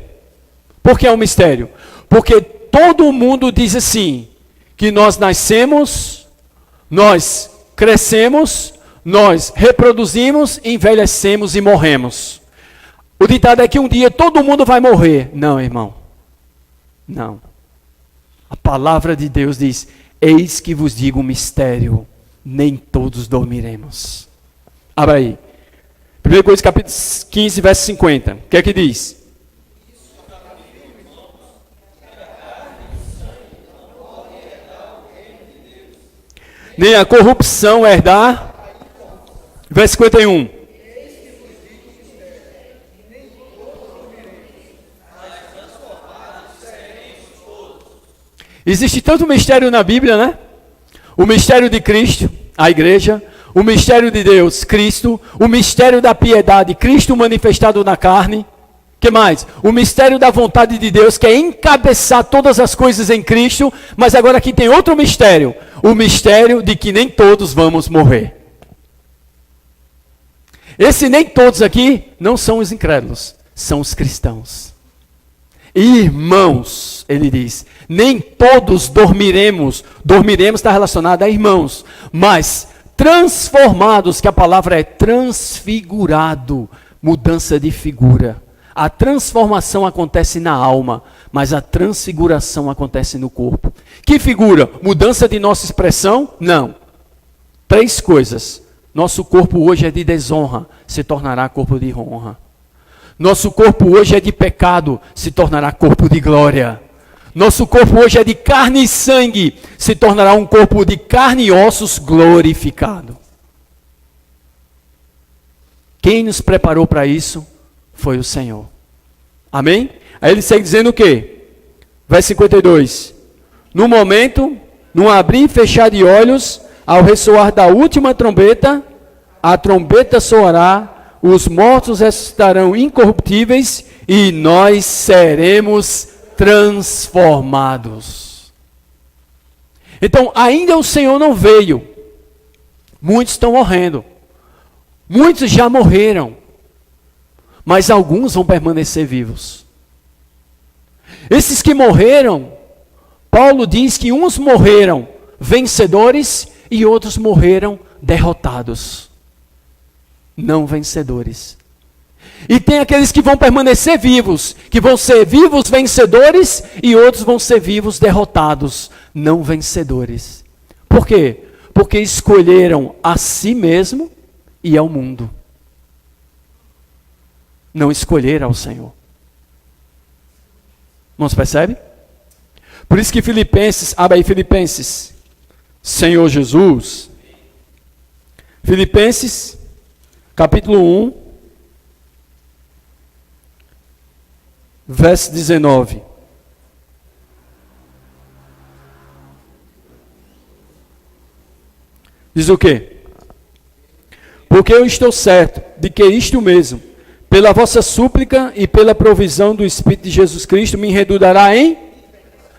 Por que é um mistério? Porque todo mundo diz assim, que nós nascemos, nós crescemos, nós reproduzimos, envelhecemos e morremos. O ditado é que um dia todo mundo vai morrer. Não, irmão. Não. A palavra de Deus diz, eis que vos digo um mistério, nem todos dormiremos. Abra aí. 1 Coríntios capítulo 15, verso 50. O que é que diz? Nem a corrupção herdar. Verso 51. Existe tanto mistério na Bíblia, né? O mistério de Cristo, a igreja. O mistério de Deus, Cristo. O mistério da piedade, Cristo manifestado na carne. Que mais? O mistério da vontade de Deus, que é encabeçar todas as coisas em Cristo. Mas agora aqui tem outro mistério. O mistério de que nem todos vamos morrer. Esse nem todos aqui não são os incrédulos, são os cristãos. Irmãos, ele diz, nem todos dormiremos. Dormiremos está relacionado a irmãos, mas transformados, que a palavra é transfigurado, mudança de figura. A transformação acontece na alma, mas a transfiguração acontece no corpo. Que figura? Mudança de nossa expressão? Não. 3 coisas. Nosso corpo hoje é de desonra, se tornará corpo de honra. Nosso corpo hoje é de pecado, se tornará corpo de glória. Nosso corpo hoje é de carne e sangue, se tornará um corpo de carne e ossos glorificado. Quem nos preparou para isso foi o Senhor. Amém? Aí ele segue dizendo o quê? Verso 52. No momento, num abrir e fechar de olhos, ao ressoar da última trombeta, a trombeta soará, os mortos ressuscitarão incorruptíveis e nós seremos transformados. Então, ainda o Senhor não veio. Muitos estão morrendo. Muitos já morreram. Mas alguns vão permanecer vivos. Esses que morreram, Paulo diz que uns morreram vencedores e outros morreram derrotados. Não vencedores. E tem aqueles que vão permanecer vivos, que vão ser vivos vencedores e outros vão ser vivos derrotados, não vencedores. Por quê? Porque escolheram a si mesmo e ao mundo. Não escolheram ao Senhor. Não se percebe? Por isso que Filipenses, abre aí Filipenses, Senhor Jesus. Filipenses, capítulo 1, verso 19. Diz o quê? Porque eu estou certo de que isto mesmo, pela vossa súplica e pela provisão do Espírito de Jesus Cristo, me redundará em...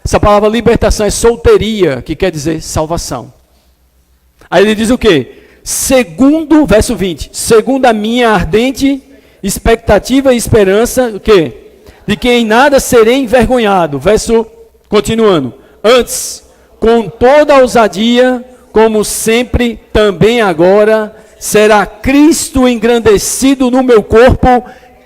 Essa palavra libertação é solteria, que quer dizer salvação. Aí ele diz o quê? Segundo, verso 20, segundo a minha ardente expectativa e esperança, o quê? De que em nada serei envergonhado. Verso, continuando. Antes, com toda a ousadia, como sempre, também agora, será Cristo engrandecido no meu corpo,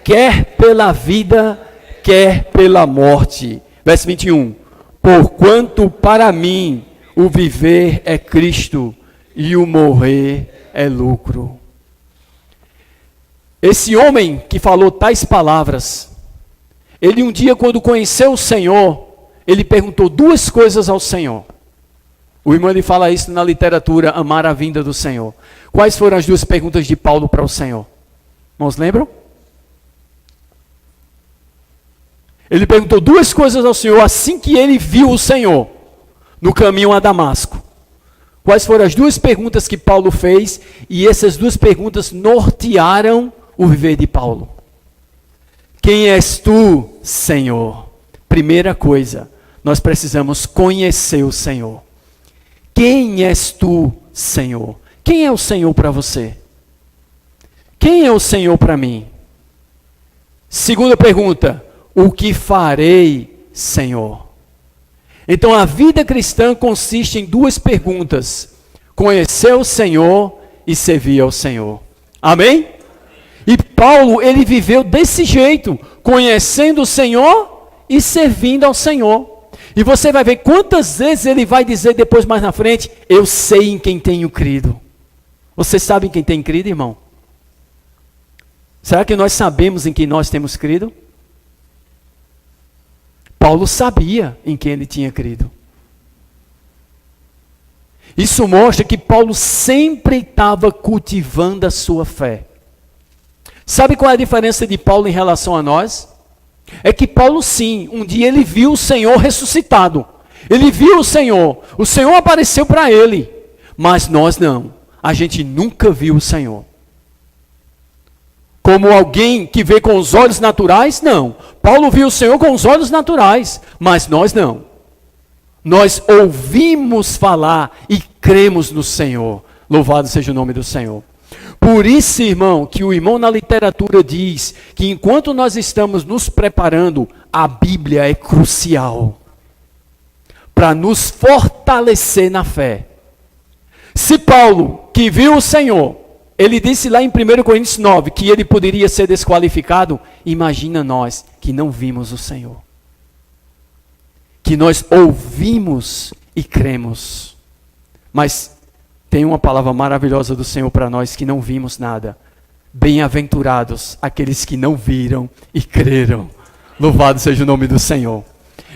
quer pela vida, quer pela morte. Verso 21. Porquanto para mim o viver é Cristo e o morrer é lucro. Esse homem que falou tais palavras, ele um dia quando conheceu o Senhor, ele perguntou 2 coisas ao Senhor. O irmão ele fala isso na literatura, amar a vinda do Senhor. Quais foram as 2 perguntas de Paulo para o Senhor? Irmãos, lembram? Ele perguntou 2 coisas ao Senhor assim que ele viu o Senhor no caminho a Damasco. Quais foram as 2 perguntas que Paulo fez? E essas 2 perguntas nortearam o viver de Paulo. Quem és tu, Senhor? Primeira coisa, nós precisamos conhecer o Senhor. Quem és tu, Senhor? Quem é o Senhor para você? Quem é o Senhor para mim? Segunda pergunta, o que farei, Senhor? Então a vida cristã consiste em 2 perguntas: conhecer o Senhor e servir ao Senhor. Amém? E Paulo, ele viveu desse jeito, conhecendo o Senhor e servindo ao Senhor. E você vai ver quantas vezes ele vai dizer depois mais na frente, eu sei em quem tenho crido. Você sabe em quem tem crido, irmão? Será que nós sabemos em quem nós temos crido? Paulo sabia em quem ele tinha crido. Isso mostra que Paulo sempre estava cultivando a sua fé. Sabe qual é a diferença de Paulo em relação a nós? É que Paulo sim, um dia ele viu o Senhor ressuscitado. Ele viu o Senhor apareceu para ele. Mas nós não, a gente nunca viu o Senhor. Como alguém que vê com os olhos naturais? Não. Paulo viu o Senhor com os olhos naturais, mas nós não. Nós ouvimos falar e cremos no Senhor. Louvado seja o nome do Senhor. Por isso, irmão, que o irmão na literatura diz que enquanto nós estamos nos preparando, a Bíblia é crucial para nos fortalecer na fé. Se Paulo, que viu o Senhor, ele disse lá em 1 Coríntios 9 que ele poderia ser desqualificado, imagina nós que não vimos o Senhor. Que nós ouvimos e cremos. Mas Tem uma palavra maravilhosa do Senhor para nós que não vimos nada. Bem-aventurados aqueles que não viram e creram. Louvado seja o nome do Senhor.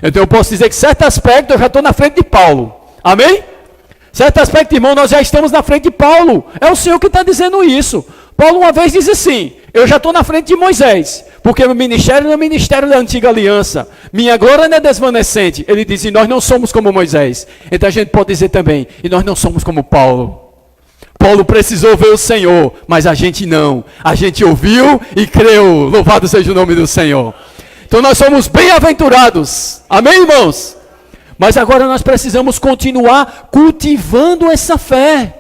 Então eu posso dizer que certo aspecto eu já estou na frente de Paulo. Amém? Certo aspecto, irmão, nós já estamos na frente de Paulo. É o Senhor que está dizendo isso. Paulo uma vez diz assim: eu já estou na frente de Moisés, porque meu ministério não é o ministério da antiga aliança. Minha glória não é desvanecente. Ele diz: e nós não somos como Moisés. Então a gente pode dizer também: e nós não somos como Paulo. Paulo precisou ver o Senhor, mas a gente não. A gente ouviu e creu. Louvado seja o nome do Senhor. Então nós somos bem-aventurados. Amém, irmãos? Mas agora nós precisamos continuar cultivando essa fé.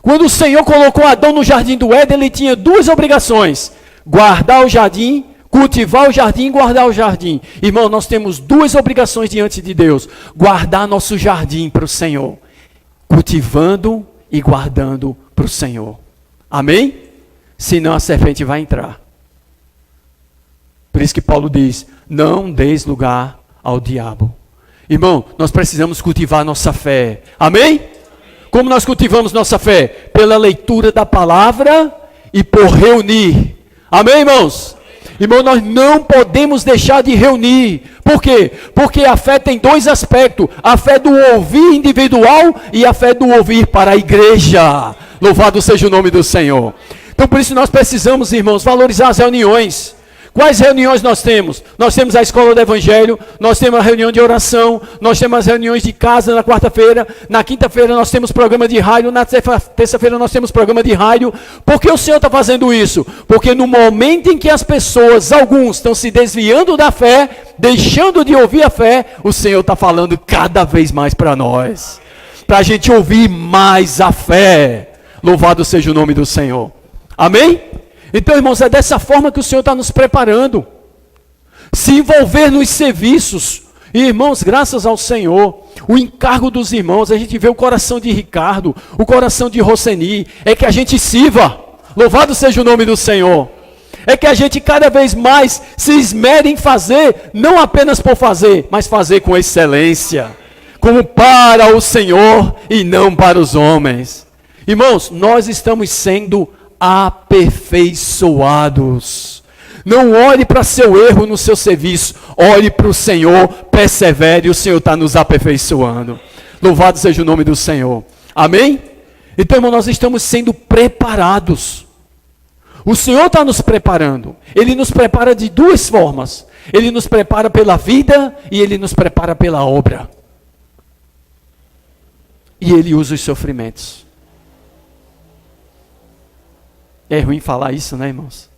Quando o Senhor colocou Adão no jardim do Éden, ele tinha duas obrigações: guardar o jardim, cultivar o jardim e guardar o jardim. Irmão, nós temos duas obrigações diante de Deus: guardar nosso jardim para o Senhor, cultivando e guardando para o Senhor. Amém? Senão a serpente vai entrar. Por isso que Paulo diz: não deis lugar ao diabo. Irmão, nós precisamos cultivar nossa fé. Amém? Como nós cultivamos nossa fé? Pela leitura da palavra e por reunir. Amém, irmãos? Irmão, nós não podemos deixar de reunir. Por quê? Porque a fé tem dois aspectos: a fé do ouvir individual e a fé do ouvir para a igreja. Louvado seja o nome do Senhor. Então por isso nós precisamos, irmãos, valorizar as reuniões. Quais reuniões nós temos? Nós temos a escola do Evangelho, nós temos a reunião de oração, nós temos as reuniões de casa na quarta-feira, na quinta-feira nós temos programa de rádio, na terça-feira nós temos programa de rádio. Por que o Senhor está fazendo isso? Porque no momento em que as pessoas, alguns, estão se desviando da fé, deixando de ouvir a fé, o Senhor está falando cada vez mais para nós, para a gente ouvir mais a fé. Louvado seja o nome do Senhor. Amém? Então, irmãos, é dessa forma que o Senhor está nos preparando. Se envolver nos serviços. E, irmãos, graças ao Senhor, o encargo dos irmãos, a gente vê o coração de Ricardo, o coração de Roseni, é que a gente sirva. Louvado seja o nome do Senhor. É que a gente cada vez mais se esmere em fazer, não apenas por fazer, mas fazer com excelência. Como para o Senhor e não para os homens. Irmãos, nós estamos sendo aperfeiçoados. Não olhe para seu erro no seu serviço, olhe para o Senhor, persevere, o Senhor está nos aperfeiçoando. Louvado seja o nome do Senhor. Amém? Então, irmão, nós estamos sendo preparados. O Senhor está nos preparando. Ele nos prepara de duas formas: Ele nos prepara pela vida e Ele nos prepara pela obra. E Ele usa os sofrimentos. É ruim falar isso, né, irmãos?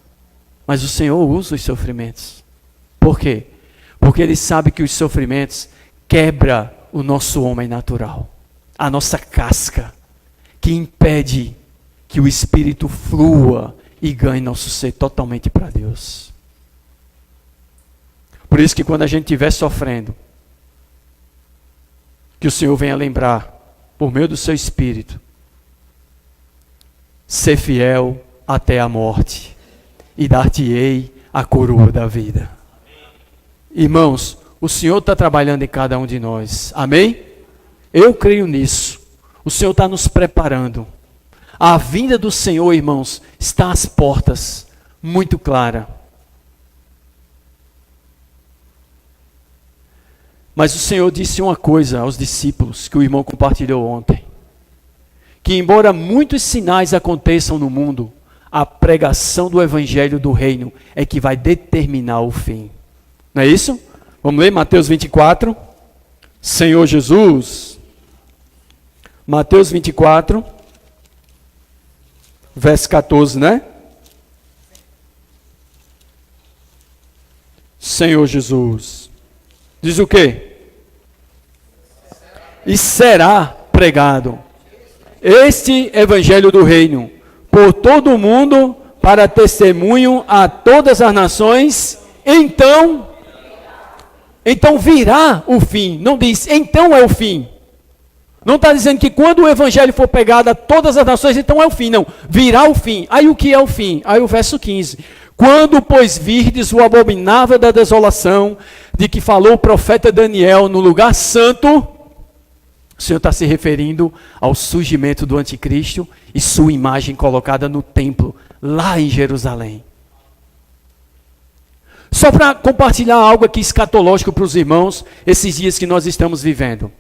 Mas o Senhor usa os sofrimentos. Por quê? Porque Ele sabe que os sofrimentos quebram o nosso homem natural. A nossa casca, que impede que o Espírito flua e ganhe nosso ser totalmente para Deus. Por isso que quando a gente estiver sofrendo, que o Senhor venha lembrar, por meio do seu Espírito, ser fiel até a morte, e dar-te-ei a coroa da vida. Irmãos, o Senhor está trabalhando em cada um de nós. Amém? Eu creio nisso. O Senhor está nos preparando. A vinda do Senhor, irmãos, está às portas, muito clara. Mas o Senhor disse uma coisa aos discípulos, que o irmão compartilhou ontem: que embora muitos sinais aconteçam no mundo, a pregação do Evangelho do Reino é que vai determinar o fim. Não é isso? Vamos ler Mateus 24. Senhor Jesus. Mateus 24, verso 14, né? Senhor Jesus. Diz o quê? E será pregado este Evangelho do Reino por todo o mundo, para testemunho a todas as nações, então virá o fim. Não diz, então é o fim. Não está dizendo que quando o Evangelho for pregado a todas as nações, então é o fim. Não, virá o fim. Aí o que é o fim? Aí o verso 15. Quando, pois, virdes o abominável da desolação, de que falou o profeta Daniel no lugar santo, O Senhor está se referindo ao surgimento do anticristo e sua imagem colocada no templo, lá em Jerusalém. Só para compartilhar algo aqui escatológico para os irmãos, esses dias que nós estamos vivendo.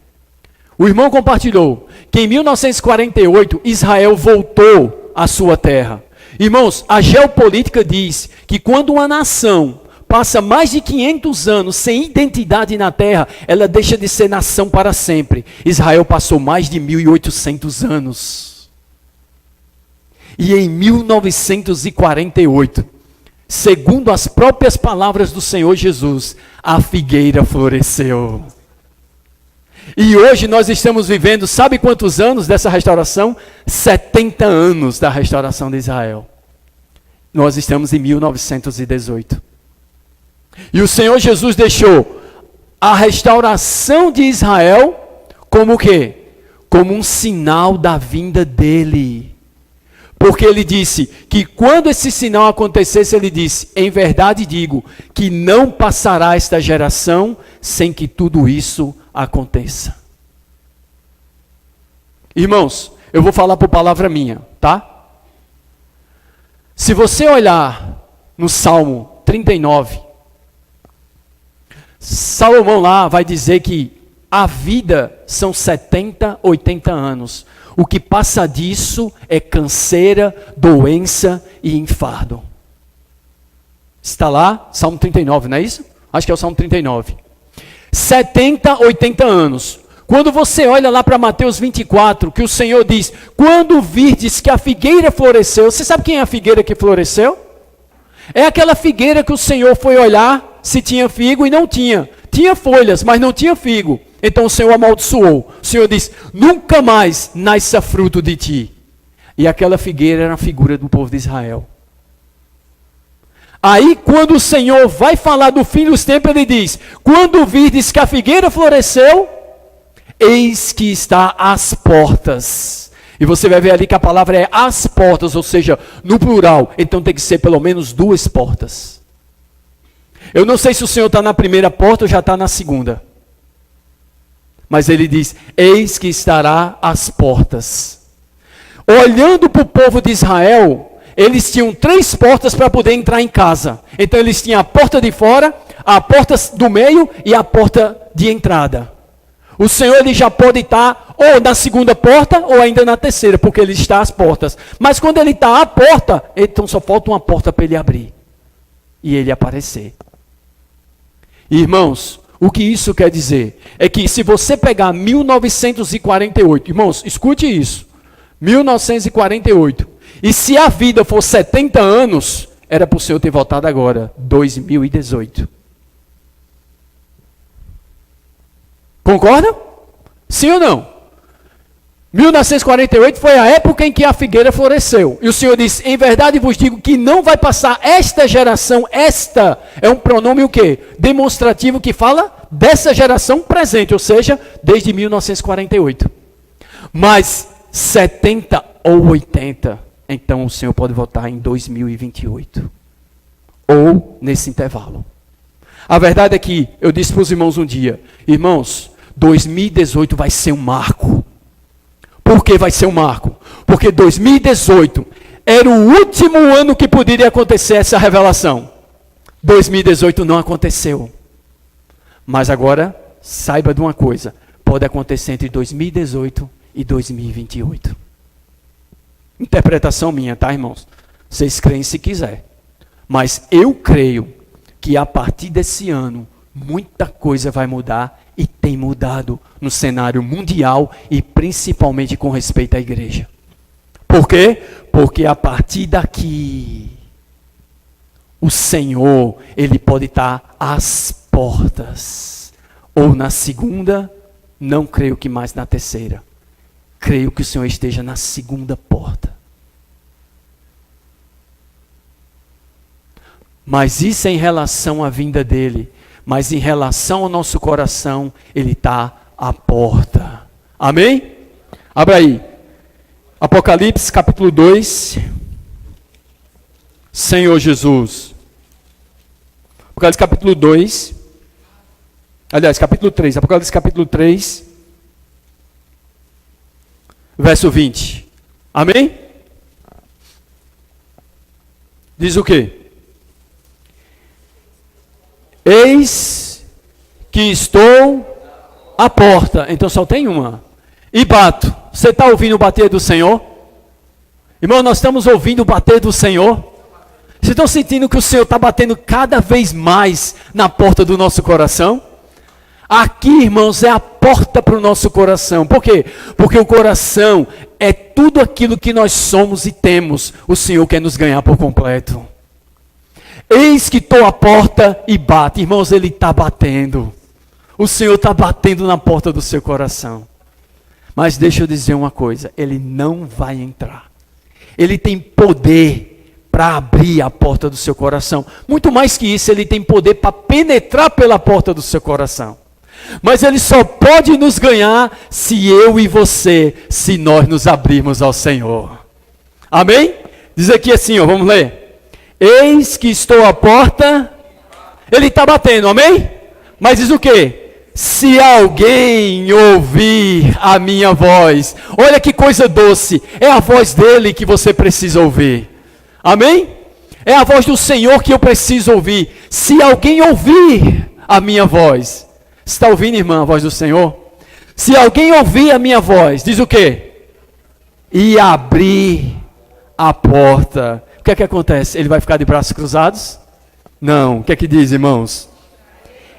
O irmão compartilhou que em 1948 Israel voltou à sua terra. Irmãos, a geopolítica diz que quando uma nação passa mais de 500 anos sem identidade na terra, ela deixa de ser nação para sempre. Israel passou mais de 1800 anos. E em 1948, segundo as próprias palavras do Senhor Jesus, a figueira floresceu. E hoje nós estamos vivendo, sabe quantos anos dessa restauração? 70 anos da restauração de Israel. Nós estamos em 1918. E o Senhor Jesus deixou a restauração de Israel como o quê? Como um sinal da vinda dele. Porque ele disse que quando esse sinal acontecesse, ele disse, em verdade digo, que não passará esta geração sem que tudo isso aconteça. Irmãos, eu vou falar por palavra minha, tá? Se você olhar no Salmo 39, Salomão lá vai dizer que a vida são 70, 80 anos. O que passa disso é canseira, doença e infarto. Está lá, Salmo 39, não é isso? Acho que é o Salmo 39. 70, 80 anos. Quando você olha lá para Mateus 24, que o Senhor diz, quando virdes que a figueira floresceu, você sabe quem é a figueira que floresceu? É aquela figueira que o Senhor foi olhar se tinha figo e não tinha. Tinha folhas, mas não tinha figo. Então o Senhor amaldiçoou. O Senhor diz, nunca mais nasça fruto de ti. E aquela figueira era a figura do povo de Israel. Aí quando o Senhor vai falar do fim dos tempos, ele diz, quando virdes que a figueira floresceu, eis que está às portas. E você vai ver ali que a palavra é às portas, ou seja, no plural. Então tem que ser pelo menos 2 portas. Eu não sei se o Senhor está na primeira porta ou já está na segunda. Mas ele diz, eis que estará às portas. Olhando para o povo de Israel, eles tinham 3 portas para poder entrar em casa. Então eles tinham a porta de fora, a porta do meio e a porta de entrada. O Senhor ele já pode estar ou na segunda porta ou ainda na terceira, porque ele está às portas. Mas quando ele está à porta, então só falta uma porta para ele abrir. E ele aparecer. Irmãos, o que isso quer dizer? É que se você pegar 1948, irmãos, escute isso. 1948. E se a vida for 70 anos, era para o Senhor ter voltado agora, 2018. Concorda? Sim ou não? 1948 foi a época em que a figueira floresceu. E o Senhor disse, em verdade vos digo que não vai passar esta geração, esta é um pronome o quê? Demonstrativo que fala dessa geração presente, ou seja, desde 1948. Mas 70 ou 80, então o Senhor pode voltar em 2028. Ou nesse intervalo. A verdade é que, eu disse para os irmãos um dia, irmãos, 2018 vai ser um marco. Por que vai ser um marco? Porque 2018 era o último ano que poderia acontecer essa revelação. 2018 não aconteceu. Mas agora, saiba de uma coisa, pode acontecer entre 2018 e 2028. Interpretação minha, tá, irmãos? Vocês creem se quiser. Mas eu creio que a partir desse ano, muita coisa vai mudar e tem mudado no cenário mundial e principalmente com respeito à igreja. Por quê? Porque a partir daqui, o Senhor, Ele pode estar às portas. Ou na segunda, não creio que mais na terceira. Creio que o Senhor esteja na segunda porta. Mas isso é em relação à vinda dEle. Mas em relação ao nosso coração, Ele está à porta. Amém? Abra aí. Apocalipse capítulo 2. Senhor Jesus. Apocalipse capítulo 2. Aliás, capítulo 3. Apocalipse capítulo 3. verso 20. Amém? Diz o quê? Eis que estou à porta. Então só tem uma. E bato. Você está ouvindo o bater do Senhor? Irmão, nós estamos ouvindo o bater do Senhor. Vocês estão sentindo que o Senhor está batendo cada vez mais na porta do nosso coração? Aqui, irmãos, é a porta para o nosso coração. Por quê? Porque o coração é tudo aquilo que nós somos e temos. O Senhor quer nos ganhar por completo. Eis que estou à porta e bate. Irmãos, Ele está batendo. O Senhor está batendo na porta do seu coração. Mas deixa eu dizer uma coisa. Ele não vai entrar. Ele tem poder para abrir a porta do seu coração. Muito mais que isso, Ele tem poder para penetrar pela porta do seu coração. Mas Ele só pode nos ganhar se eu e você, se nós nos abrirmos ao Senhor. Amém? Diz aqui assim, ó, vamos ler. Eis que estou à porta. Ele está batendo, amém? Mas diz o quê? Se alguém ouvir a minha voz. Olha que coisa doce. É a voz dele que você precisa ouvir. Amém? É a voz do Senhor que eu preciso ouvir. Se alguém ouvir a minha voz. Está ouvindo, irmã, a voz do Senhor? Se alguém ouvir a minha voz, diz o quê? E abrir a porta. O que é que acontece? Ele vai ficar de braços cruzados? Não. O que é que diz, irmãos?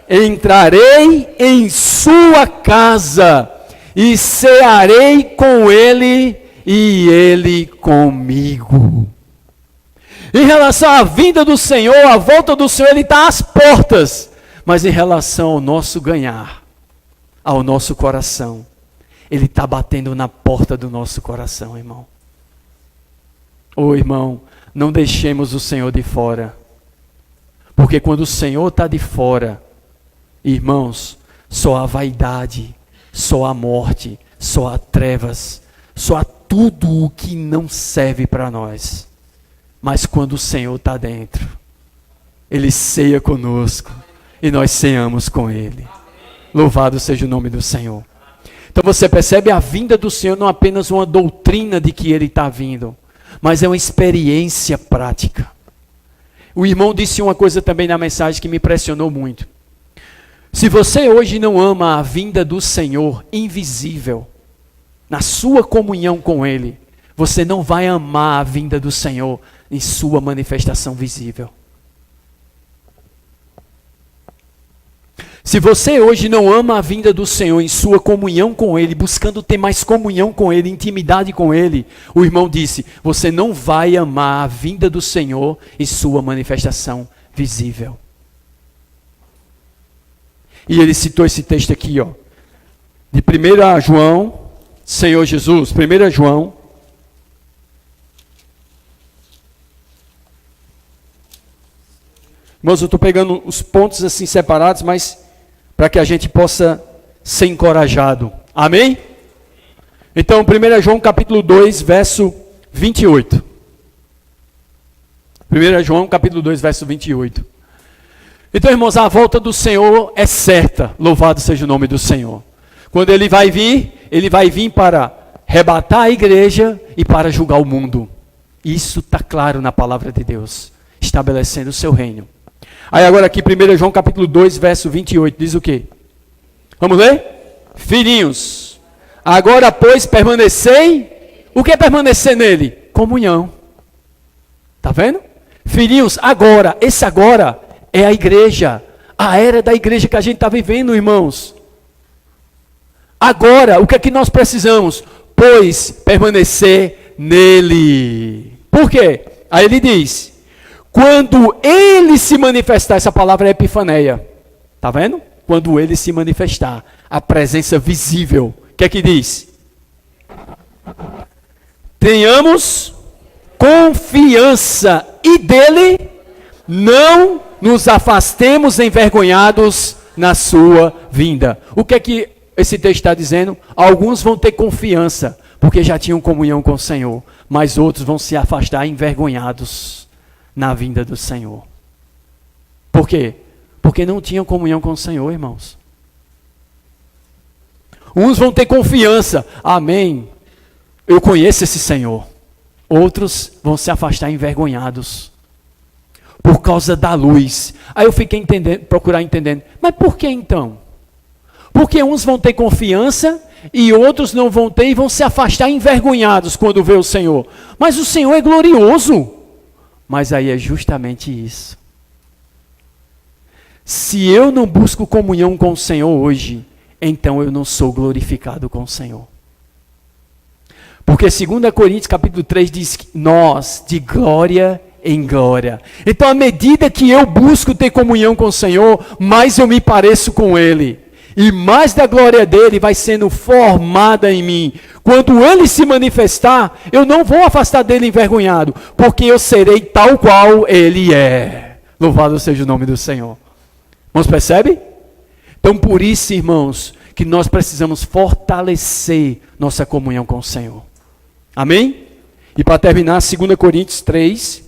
Entrarei em sua casa e cearei com ele e ele comigo. Em relação à vinda do Senhor, a volta do Senhor, Ele está às portas. Mas em relação ao nosso ganhar, ao nosso coração, Ele está batendo na porta do nosso coração, irmão. Ô irmão, não deixemos o Senhor de fora. Porque quando o Senhor está de fora, irmãos, só há vaidade, só há morte, só há trevas, só há tudo o que não serve para nós. Mas quando o Senhor está dentro, Ele ceia conosco e nós ceamos com Ele. Louvado seja o nome do Senhor. Então você percebe a vinda do Senhor não apenas uma doutrina de que Ele está vindo, mas é uma experiência prática. O irmão disse uma coisa também na mensagem que me impressionou muito. Se você hoje não ama a vinda do Senhor invisível, na sua comunhão com Ele, você não vai amar a vinda do Senhor em sua manifestação visível. Se você hoje não ama a vinda do Senhor em sua comunhão com Ele, buscando ter mais comunhão com Ele, intimidade com Ele, o irmão disse, você não vai amar a vinda do Senhor em sua manifestação visível. E ele citou esse texto aqui, ó, de 1 João, Senhor Jesus, 1 João, irmãos, eu estou pegando os pontos assim separados, mas para que a gente possa ser encorajado. Amém? Então, 1 João capítulo 2, verso 28. 1 João capítulo 2, verso 28. Então, irmãos, a volta do Senhor é certa. Louvado seja o nome do Senhor. Quando Ele vai vir para arrebatar a igreja e para julgar o mundo. Isso está claro na palavra de Deus, estabelecendo o seu reino. Aí agora aqui, 1 João capítulo 2, verso 28, diz o quê? Vamos ler? Filhinhos, agora pois permanecei. O que é permanecer nele? Comunhão. Está vendo? Filhinhos, agora, esse agora é a igreja. A era da igreja que a gente está vivendo, irmãos. Agora, o que é que nós precisamos? Pois permanecer nele. Por quê? Aí ele diz... Quando Ele se manifestar, essa palavra é epifaneia. Está vendo? Quando Ele se manifestar, a presença visível. O que é que diz? Tenhamos confiança e dele não nos afastemos envergonhados na sua vinda. O que é que esse texto está dizendo? Alguns vão ter confiança, porque já tinham comunhão com o Senhor. Mas outros vão se afastar envergonhados na vinda do Senhor. Por quê? Porque não tinham comunhão com o Senhor, irmãos. Uns vão ter confiança. Amém. eu conheço esse Senhor. Outros vão se afastar envergonhados por causa da luz. Aí eu fiquei procurar entendendo. Mas por que então? Porque uns vão ter confiança e outros não vão ter e vão se afastar envergonhados quando vê o Senhor. Mas o Senhor é glorioso. Mas aí é justamente isso. Se eu não busco comunhão com o Senhor hoje, então eu não sou glorificado com o Senhor. Porque 2 Coríntios capítulo 3 diz que nós, de glória em glória. Então, à medida que eu busco ter comunhão com o Senhor, mais eu me pareço com Ele. E mais da glória dele vai sendo formada em mim. Quando ele se manifestar, eu não vou afastar dele envergonhado, porque eu serei tal qual ele é. Louvado seja o nome do Senhor. Irmãos, percebe? Então, por isso, irmãos, que nós precisamos fortalecer nossa comunhão com o Senhor. Amém? E para terminar, 2 Coríntios 3.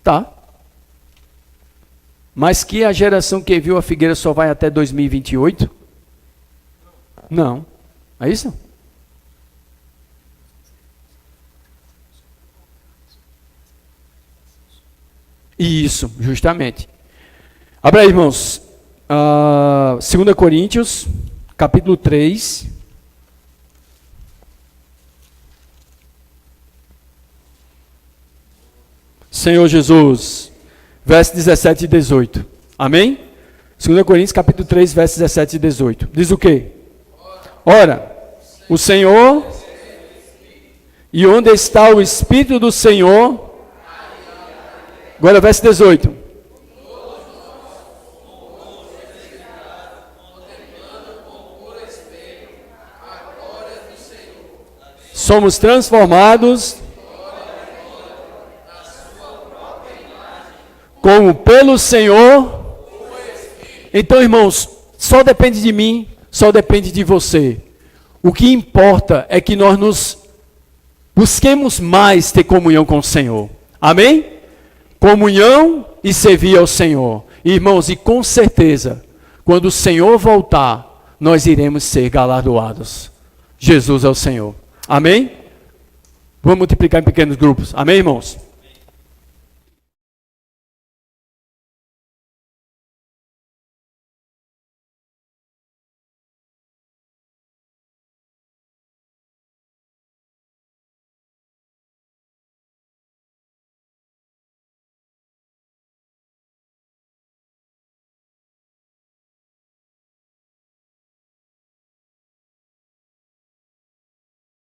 Tá. Mas que a geração que viu a figueira só vai até 2028? Não. É isso? Isso, justamente. Abra aí, irmãos. 2 Coríntios, capítulo 3. Senhor Jesus, versos 17 e 18. Amém? 2 Coríntios, capítulo 3, versos 17 e 18. Diz o quê? Ora, o Senhor, e onde está o Espírito do Senhor? Agora, verso 18. Somos transformados como pelo Senhor. Então, irmãos, só depende de mim, só depende de você. O que importa é que nós nos busquemos mais ter comunhão com o Senhor. Amém? Comunhão e servir ao Senhor. Irmãos, e com certeza, quando o Senhor voltar, nós iremos ser galardoados. Jesus é o Senhor. Amém? Vamos multiplicar em pequenos grupos. Amém, irmãos?